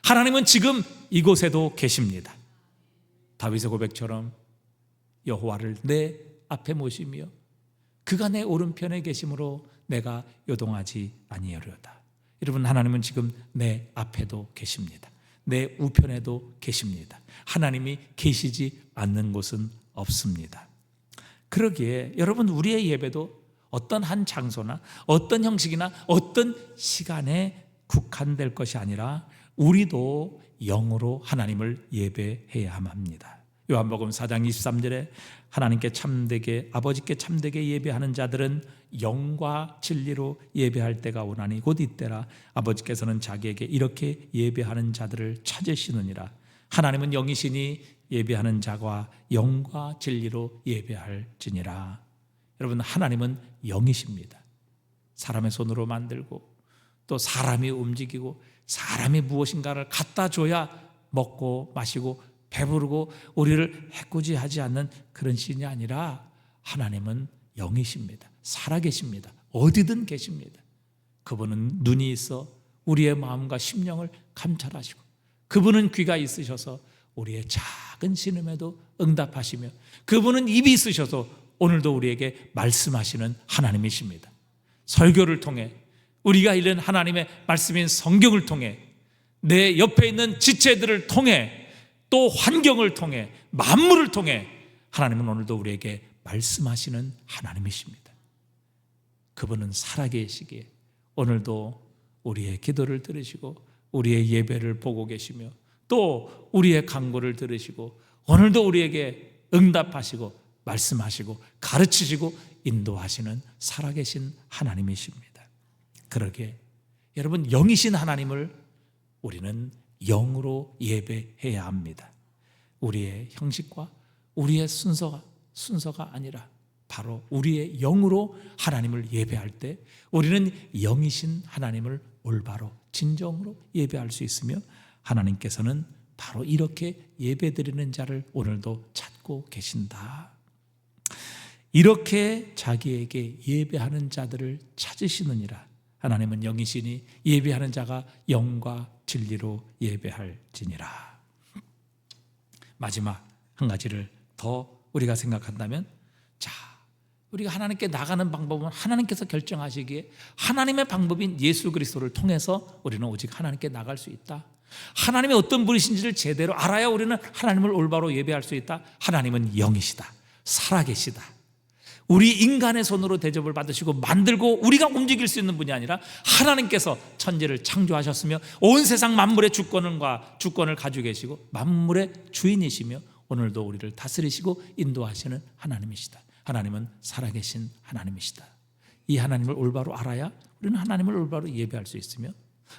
하나님은 지금 이곳에도 계십니다. 다윗의 고백처럼 여호와를 내 앞에 모시며 그가 내 오른편에 계심으로 내가 요동하지 아니하리로다. 여러분, 하나님은 지금 내 앞에도 계십니다. 내 우편에도 계십니다. 하나님이 계시지 않는 곳은 없습니다. 그러기에 여러분, 우리의 예배도 어떤 한 장소나 어떤 형식이나 어떤 시간에 국한될 것이 아니라 우리도 영으로 하나님을 예배해야만 합니다. 요한복음 4장 23절에 하나님께 참되게, 아버지께 참되게 예배하는 자들은 영과 진리로 예배할 때가 오나니 곧 이때라. 아버지께서는 자기에게 이렇게 예배하는 자들을 찾으시느니라. 하나님은 영이시니 예배하는 자가 영과 진리로 예배할지니라. 여러분, 하나님은 영이십니다. 사람의 손으로 만들고 또 사람이 움직이고 사람이 무엇인가를 갖다 줘야 먹고 마시고 배부르고 우리를 해코지하지 않는 그런 신이 아니라 하나님은 영이십니다. 살아계십니다. 어디든 계십니다. 그분은 눈이 있어 우리의 마음과 심령을 감찰하시고 그분은 귀가 있으셔서 우리의 작은 신음에도 응답하시며 그분은 입이 있으셔서 오늘도 우리에게 말씀하시는 하나님이십니다. 설교를 통해 우리가 읽는 하나님의 말씀인 성경을 통해 내 옆에 있는 지체들을 통해 또 환경을 통해 만물을 통해 하나님은 오늘도 우리에게 말씀하시는 하나님이십니다. 그분은 살아계시기에 오늘도 우리의 기도를 들으시고 우리의 예배를 보고 계시며 또 우리의 간구를 들으시고 오늘도 우리에게 응답하시고 말씀하시고 가르치시고 인도하시는 살아계신 하나님이십니다. 그러기에 여러분, 영이신 하나님을 우리는 영으로 예배해야 합니다. 우리의 형식과 우리의 순서가 아니라 바로 우리의 영으로 하나님을 예배할 때 우리는 영이신 하나님을 올바로 진정으로 예배할 수 있으며 하나님께서는 바로 이렇게 예배드리는 자를 오늘도 찾고 계신다. 이렇게 자기에게 예배하는 자들을 찾으시느니라. 하나님은 영이시니 예배하는 자가 영과 진리로 예배할지니라. 마지막 한 가지를 더 우리가 생각한다면, 자, 우리가 하나님께 나가는 방법은 하나님께서 결정하시기에 하나님의 방법인 예수 그리스도를 통해서 우리는 오직 하나님께 나갈 수 있다. 하나님이 어떤 분이신지를 제대로 알아야 우리는 하나님을 올바로 예배할 수 있다. 하나님은 영이시다. 살아계시다. 우리 인간의 손으로 대접을 받으시고 만들고 우리가 움직일 수 있는 분이 아니라 하나님께서 천지를 창조하셨으며 온 세상 만물의 주권을 가지고 계시고 만물의 주인이시며 오늘도 우리를 다스리시고 인도하시는 하나님이시다. 하나님은 살아계신 하나님이시다. 이 하나님을 올바로 알아야 우리는 하나님을 올바로 예배할 수 있으며,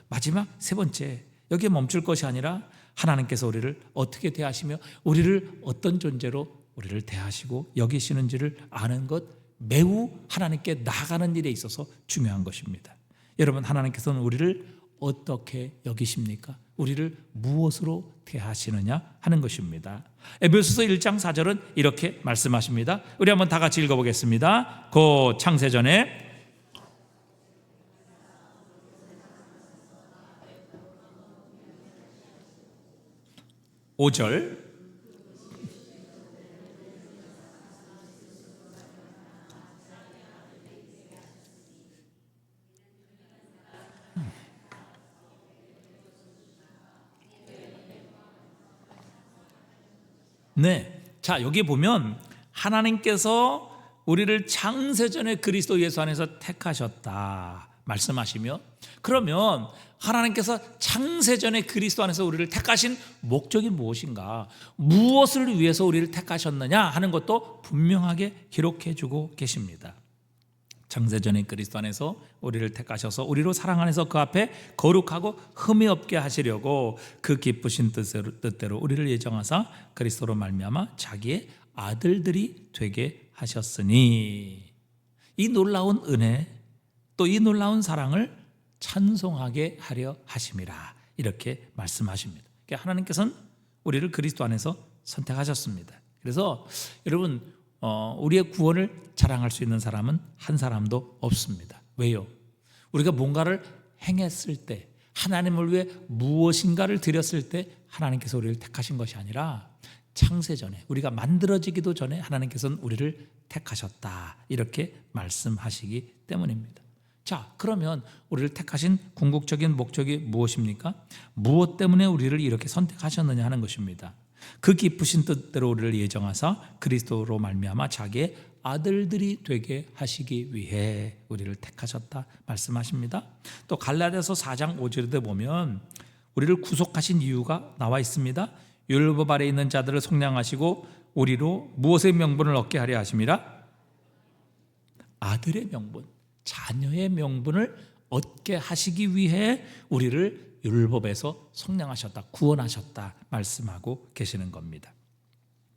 마지막 세 번째, 여기에 멈출 것이 아니라 하나님께서 우리를 어떻게 대하시며 우리를 어떤 존재로 우리를 대하시고 여기시는지를 아는 것, 매우 하나님께 나아가는 일에 있어서 중요한 것입니다. 여러분, 하나님께서는 우리를 어떻게 여기십니까? 우리를 무엇으로 대하시느냐 하는 것입니다. 에베소서 1장 4절은 이렇게 말씀하십니다. 우리 한번 다 같이 읽어보겠습니다. 곧 창세전에 (5절) 네, 자, 여기 보면 하나님께서 우리를 창세전에 그리스도 예수 안에서 택하셨다 말씀하시며, 그러면 하나님께서 창세전에 그리스도 안에서 우리를 택하신 목적이 무엇인가, 무엇을 위해서 우리를 택하셨느냐 하는 것도 분명하게 기록해 주고 계십니다. 창세전에 그리스도 안에서 우리를 택하셔서 우리로 사랑 안에서 그 앞에 거룩하고 흠이 없게 하시려고 그 기쁘신 뜻대로 우리를 예정하사 그리스도로 말미암아 자기의 아들들이 되게 하셨으니, 이 놀라운 은혜 또 이 놀라운 사랑을 찬송하게 하려 하심이라, 이렇게 말씀하십니다. 그러니까 하나님께서는 우리를 그리스도 안에서 선택하셨습니다. 그래서 여러분, 우리의 구원을 자랑할 수 있는 사람은 한 사람도 없습니다. 왜요? 우리가 뭔가를 행했을 때, 하나님을 위해 무엇인가를 드렸을 때 하나님께서 우리를 택하신 것이 아니라 창세전에, 우리가 만들어지기도 전에 하나님께서는 우리를 택하셨다, 이렇게 말씀하시기 때문입니다. 자, 그러면 우리를 택하신 궁극적인 목적이 무엇입니까? 무엇 때문에 우리를 이렇게 선택하셨느냐 하는 것입니다. 그 기쁘신 뜻대로 우리를 예정하사 그리스도로 말미암아 자기의 아들들이 되게 하시기 위해 우리를 택하셨다 말씀하십니다. 또 갈라디아서 4장 5절에 보면 우리를 구속하신 이유가 나와 있습니다. 율법 아래 있는 자들을 속량하시고 우리로 무엇의 명분을 얻게 하려 하심이라? 아들의 명분, 자녀의 명분을 얻게 하시기 위해 우리를 율법에서 속량하셨다, 구원하셨다 말씀하고 계시는 겁니다.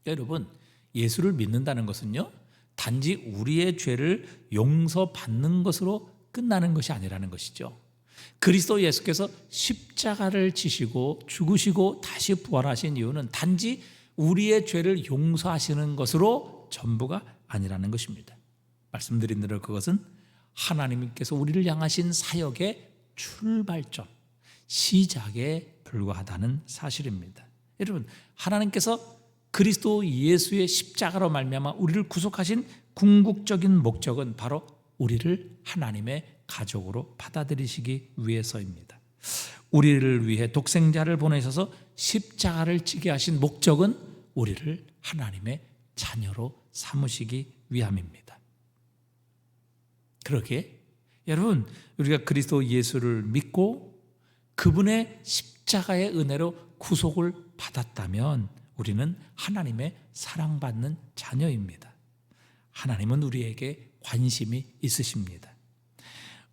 여러분, 예수를 믿는다는 것은요, 단지 우리의 죄를 용서받는 것으로 끝나는 것이 아니라는 것이죠. 그리스도 예수께서 십자가를 지시고 죽으시고 다시 부활하신 이유는 단지 우리의 죄를 용서하시는 것으로 전부가 아니라는 것입니다. 말씀드린 대로 그것은 하나님께서 우리를 향하신 사역의 출발점, 시작에 불과하다는 사실입니다. 여러분, 하나님께서 그리스도 예수의 십자가로 말미암아 우리를 구속하신 궁극적인 목적은 바로 우리를 하나님의 가족으로 받아들이시기 위해서입니다. 우리를 위해 독생자를 보내셔서 십자가를 지게 하신 목적은 우리를 하나님의 자녀로 삼으시기 위함입니다. 그러기에 여러분, 우리가 그리스도 예수를 믿고 그분의 십자가의 은혜로 구속을 받았다면 우리는 하나님의 사랑받는 자녀입니다. 하나님은 우리에게 관심이 있으십니다.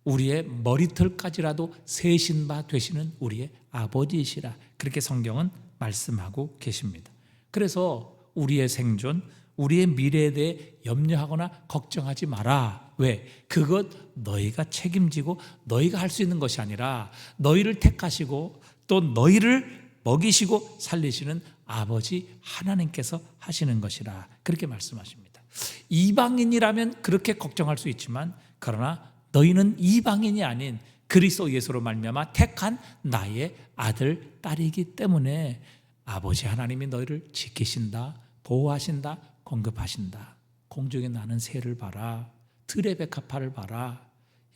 우리의 머리털까지라도 세신 바 되시는 우리의 아버지이시라, 그렇게 성경은 말씀하고 계십니다. 그래서 우리의 생존, 우리의 미래에 대해 염려하거나 걱정하지 마라. 왜? 그것 너희가 책임지고 너희가 할 수 있는 것이 아니라 너희를 택하시고 또 너희를 먹이시고 살리시는 아버지 하나님께서 하시는 것이라, 그렇게 말씀하십니다. 이방인이라면 그렇게 걱정할 수 있지만, 그러나 너희는 이방인이 아닌 그리스도 예수로 말미암아 택한 나의 아들, 딸이기 때문에 아버지 하나님이 너희를 지키신다, 보호하신다, 공급하신다. 공중에 나는 새를 봐라, 들의 백합화를 봐라.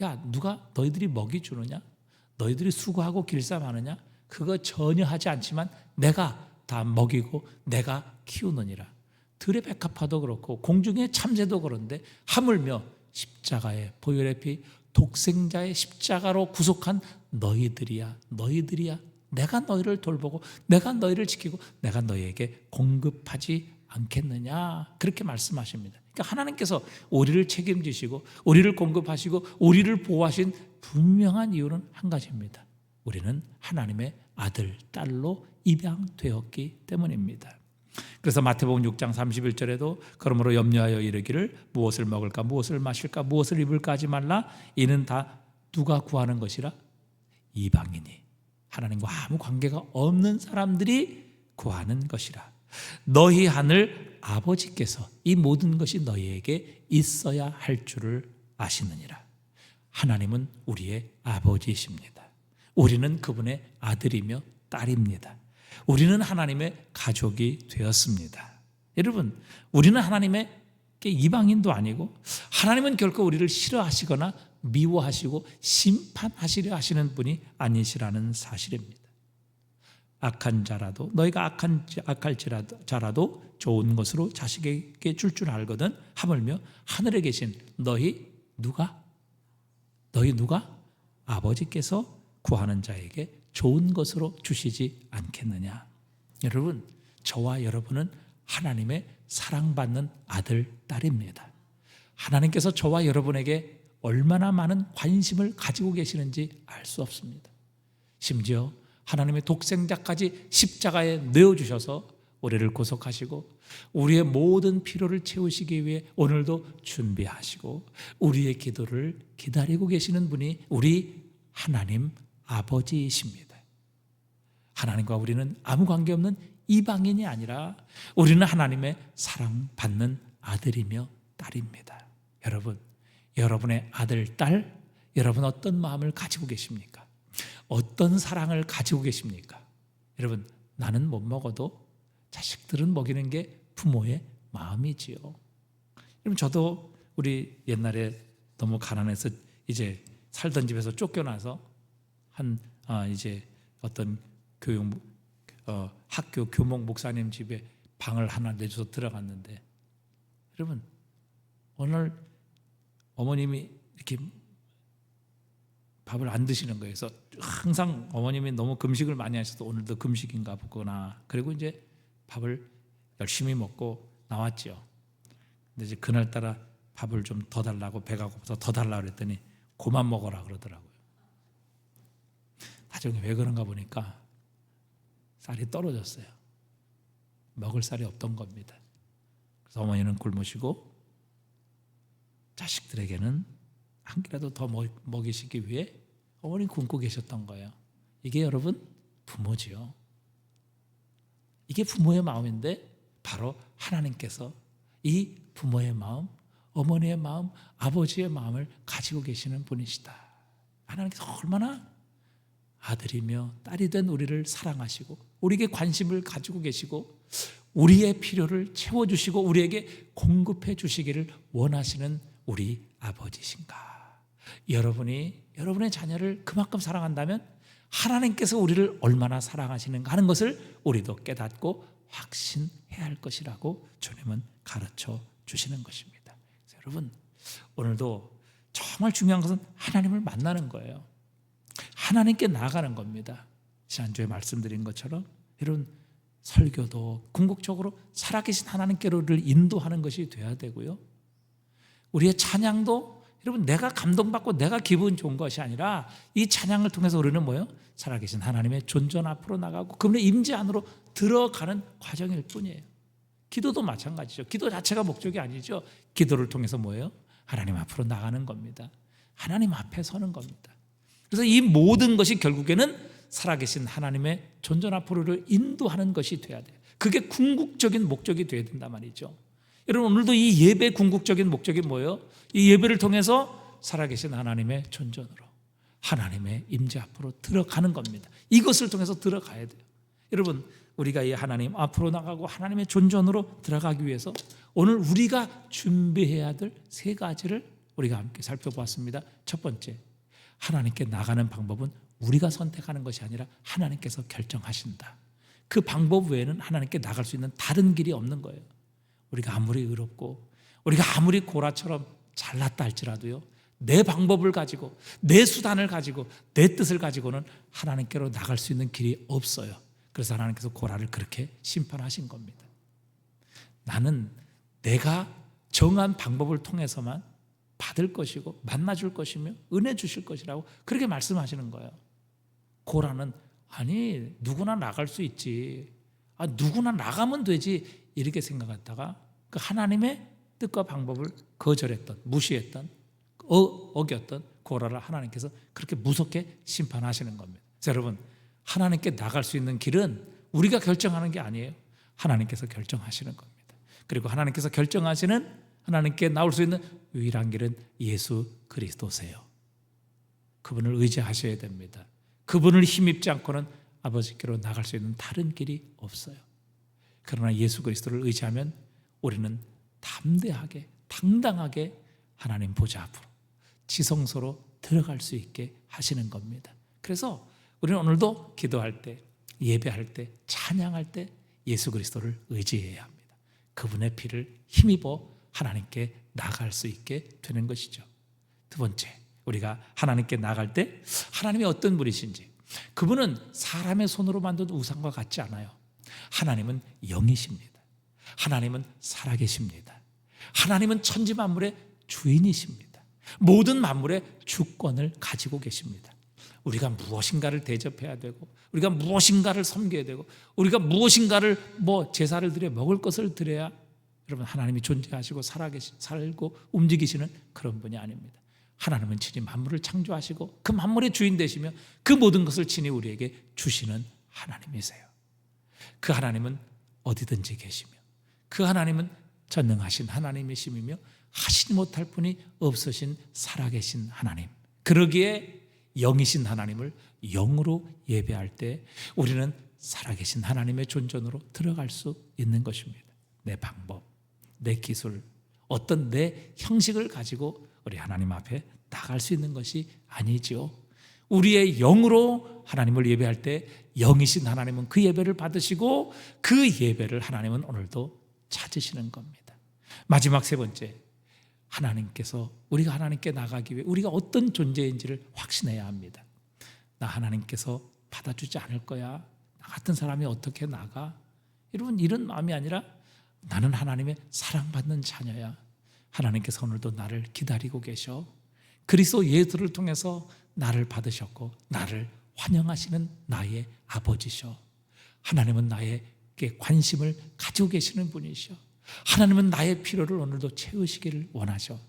야, 누가 너희들이 먹이 주느냐? 너희들이 수고하고 길쌈하느냐? 그거 전혀 하지 않지만 내가 다 먹이고 내가 키우느니라. 들의 백합화도 그렇고 공중의 참새도 그런데 하물며 십자가의 보혈의 피, 독생자의 십자가로 구속한 너희들이야, 너희들이야. 내가 너희를 돌보고 내가 너희를 지키고 내가 너희에게 공급하지 않겠느냐, 그렇게 말씀하십니다. 그러니까 하나님께서 우리를 책임지시고 우리를 공급하시고 우리를 보호하신 분명한 이유는 한 가지입니다. 우리는 하나님의 아들, 딸로 입양되었기 때문입니다. 그래서 마태복음 6장 31절에도 그러므로 염려하여 이르기를 무엇을 먹을까, 무엇을 마실까, 무엇을 입을까 하지 말라. 이는 다 누가 구하는 것이라? 이방인이, 하나님과 아무 관계가 없는 사람들이 구하는 것이라. 너희 하늘 아버지께서 이 모든 것이 너희에게 있어야 할 줄을 아시느니라. 하나님은 우리의 아버지이십니다. 우리는 그분의 아들이며 딸입니다. 우리는 하나님의 가족이 되었습니다. 여러분, 우리는 하나님의 이방인도 아니고 하나님은 결코 우리를 싫어하시거나 미워하시고 심판하시려 하시는 분이 아니시라는 사실입니다. 악한 자라도, 너희가 악할지라도 좋은 것으로 자식에게 줄 알거든 하물며 하늘에 계신 너희 누가? 아버지께서 구하는 자에게 좋은 것으로 주시지 않겠느냐. 여러분, 저와 여러분은 하나님의 사랑받는 아들, 딸입니다. 하나님께서 저와 여러분에게 얼마나 많은 관심을 가지고 계시는지 알 수 없습니다. 심지어 하나님의 독생자까지 십자가에 내어주셔서 우리를 구속하시고 우리의 모든 필요를 채우시기 위해 오늘도 준비하시고 우리의 기도를 기다리고 계시는 분이 우리 하나님 아버지이십니다. 하나님과 우리는 아무 관계없는 이방인이 아니라 우리는 하나님의 사랑받는 아들이며 딸입니다. 여러분, 여러분의 아들, 딸, 여러분 어떤 마음을 가지고 계십니까? 어떤 사랑을 가지고 계십니까? 여러분, 나는 못 먹어도 자식들은 먹이는 게 부모의 마음이지요. 여러분, 저도 우리 옛날에 너무 가난해서 이제 살던 집에서 쫓겨나서 이제 어떤 학교 교목 목사님 집에 방을 하나 내줘서 들어갔는데, 여러분, 오늘 어머님이 이렇게 밥을 안 드시는 거예요. 그래서 항상 어머님이 너무 금식을 많이 하셔서 오늘도 금식인가 보구나. 그리고 이제 밥을 열심히 먹고 나왔죠. 근데 이제 그날따라 밥을 좀 더 달라고, 배가 고파서 더 달라고 그랬더니 그만 먹어라 그러더라고요. 나중에 왜 그런가 보니까 쌀이 떨어졌어요. 먹을 쌀이 없던 겁니다. 그래서 어머니는 굶으시고 자식들에게는 한 끼라도 더 먹이시기 위해 어머니 굶고 계셨던 거예요. 이게 여러분 부모지요. 이게 부모의 마음인데 바로 하나님께서 이 부모의 마음, 어머니의 마음, 아버지의 마음을 가지고 계시는 분이시다. 하나님께서 얼마나 아들이며 딸이 된 우리를 사랑하시고 우리에게 관심을 가지고 계시고 우리의 필요를 채워주시고 우리에게 공급해 주시기를 원하시는 우리 아버지신가. 여러분의 자녀를 그만큼 사랑한다면 하나님께서 우리를 얼마나 사랑하시는가 하는 것을 우리도 깨닫고 확신해야 할 것이라고 주님은 가르쳐 주시는 것입니다. 그래서 여러분, 오늘도 정말 중요한 것은 하나님을 만나는 거예요. 하나님께 나아가는 겁니다. 지난주에 말씀드린 것처럼 이런 설교도 궁극적으로 살아계신 하나님께로를 인도하는 것이 돼야 되고요. 우리의 찬양도 여러분 내가 감동받고 내가 기분 좋은 것이 아니라 이 찬양을 통해서 우리는 뭐예요? 살아계신 하나님의 존전 앞으로 나가고 그분의 임재 안으로 들어가는 과정일 뿐이에요. 기도도 마찬가지죠. 기도 자체가 목적이 아니죠. 기도를 통해서 뭐예요? 하나님 앞으로 나가는 겁니다. 하나님 앞에 서는 겁니다. 그래서 이 모든 것이 결국에는 살아계신 하나님의 존전 앞으로를 인도하는 것이 돼야 돼요. 그게 궁극적인 목적이 돼야 된단 말이죠. 여러분, 오늘도 이 예배의 궁극적인 목적이 뭐예요? 이 예배를 통해서 살아계신 하나님의 존전으로 하나님의 임재 앞으로 들어가는 겁니다. 이것을 통해서 들어가야 돼요. 여러분, 우리가 이 하나님 앞으로 나가고 하나님의 존전으로 들어가기 위해서 오늘 우리가 준비해야 될 세 가지를 우리가 함께 살펴보았습니다. 첫 번째, 하나님께 나가는 방법은 우리가 선택하는 것이 아니라 하나님께서 결정하신다. 그 방법 외에는 하나님께 나갈 수 있는 다른 길이 없는 거예요. 우리가 아무리 의롭고 우리가 아무리 고라처럼 잘났다 할지라도요, 내 방법을 가지고 내 수단을 가지고 내 뜻을 가지고는 하나님께로 나갈 수 있는 길이 없어요. 그래서 하나님께서 고라를 그렇게 심판하신 겁니다. 나는 내가 정한 방법을 통해서만 받을 것이고 만나줄 것이며 은혜 주실 것이라고 그렇게 말씀하시는 거예요. 고라는 아니 누구나 나갈 수 있지, 누구나 나가면 되지 이렇게 생각했다가 그 하나님의 뜻과 방법을 거절했던, 무시했던, 어겼던 고라를 하나님께서 그렇게 무섭게 심판하시는 겁니다. 그래서 여러분, 하나님께 나갈 수 있는 길은 우리가 결정하는 게 아니에요. 하나님께서 결정하시는 겁니다. 그리고 하나님께서 결정하시는, 하나님께 나올 수 있는 유일한 길은 예수 그리스도세요. 그분을 의지하셔야 됩니다. 그분을 힘입지 않고는 아버지께로 나갈 수 있는 다른 길이 없어요. 그러나 예수 그리스도를 의지하면 우리는 담대하게 당당하게 하나님 보좌 앞으로 지성소로 들어갈 수 있게 하시는 겁니다. 그래서 우리는 오늘도 기도할 때, 예배할 때, 찬양할 때 예수 그리스도를 의지해야 합니다. 그분의 피를 힘입어 하나님께 나갈 수 있게 되는 것이죠. 두 번째, 우리가 하나님께 나갈 때 하나님이 어떤 분이신지, 그분은 사람의 손으로 만든 우상과 같지 않아요. 하나님은 영이십니다. 하나님은 살아계십니다. 하나님은 천지만물의 주인이십니다. 모든 만물의 주권을 가지고 계십니다. 우리가 무엇인가를 대접해야 되고, 우리가 무엇인가를 섬겨야 되고, 우리가 무엇인가를 제사를 드려 먹을 것을 드려야 여러분 하나님이 존재하시고 살고 움직이시는 그런 분이 아닙니다. 하나님은 친히 만물을 창조하시고 그 만물의 주인 되시며 그 모든 것을 친히 우리에게 주시는 하나님이세요. 그 하나님은 어디든지 계시며 그 하나님은 전능하신 하나님이시며 하시지 못할 분이 없으신 살아계신 하나님, 그러기에 영이신 하나님을 영으로 예배할 때 우리는 살아계신 하나님의 존전으로 들어갈 수 있는 것입니다. 내 방법, 내 기술, 어떤 내 형식을 가지고 우리 하나님 앞에 나갈 수 있는 것이 아니죠. 우리의 영으로 하나님을 예배할 때 영이신 하나님은 그 예배를 받으시고 그 예배를 하나님은 오늘도 찾으시는 겁니다. 마지막 세 번째, 하나님께서 우리가 하나님께 나가기 위해 우리가 어떤 존재인지를 확신해야 합니다. 나 하나님께서 받아주지 않을 거야, 나 같은 사람이 어떻게 나가? 여러분, 이런 마음이 아니라 나는 하나님의 사랑받는 자녀야. 하나님께서 오늘도 나를 기다리고 계셔. 그리스도 예수를 통해서 나를 받으셨고 나를 환영하시는 나의 아버지셔. 하나님은 나에게 관심을 가지고 계시는 분이셔. 하나님은 나의 필요를 오늘도 채우시기를 원하셔.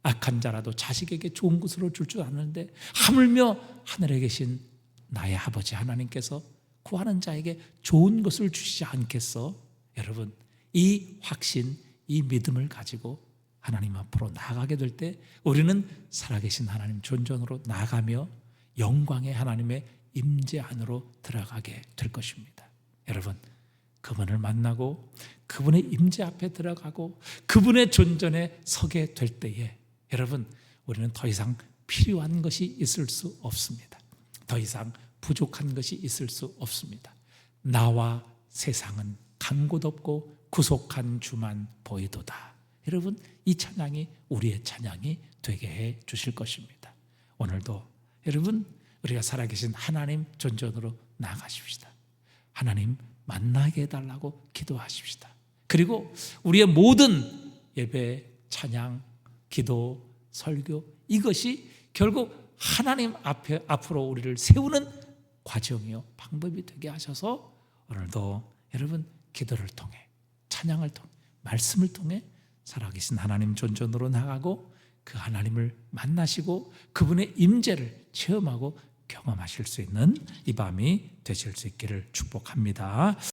악한 자라도 자식에게 좋은 것으로 줄 줄 아는데 하물며 하늘에 계신 나의 아버지 하나님께서 구하는 자에게 좋은 것을 주시지 않겠어? 여러분, 이 확신, 이 믿음을 가지고 하나님 앞으로 나아가게 될 때 우리는 살아계신 하나님 존전으로 나아가며 영광의 하나님의 임재 안으로 들어가게 될 것입니다. 여러분, 그분을 만나고 그분의 임재 앞에 들어가고 그분의 존전에 서게 될 때에 여러분, 우리는 더 이상 필요한 것이 있을 수 없습니다. 더 이상 부족한 것이 있을 수 없습니다. 나와 세상은 간 곳 없고 구속한 주만 보이도다. 여러분, 이 찬양이 우리의 찬양이 되게 해 주실 것입니다. 오늘도 여러분, 우리가 살아계신 하나님 존전으로 나아가십시다. 하나님 만나게 해달라고 기도하십시다. 그리고 우리의 모든 예배, 찬양, 기도, 설교, 이것이 결국 하나님 앞으로 우리를 세우는 과정이요 방법이 되게 하셔서 오늘도 여러분 기도를 통해, 찬양을 통해, 말씀을 통해 살아계신 하나님 존전으로 나가고 그 하나님을 만나시고 그분의 임재를 체험하고 경험하실 수 있는 이 밤이 되실 수 있기를 축복합니다.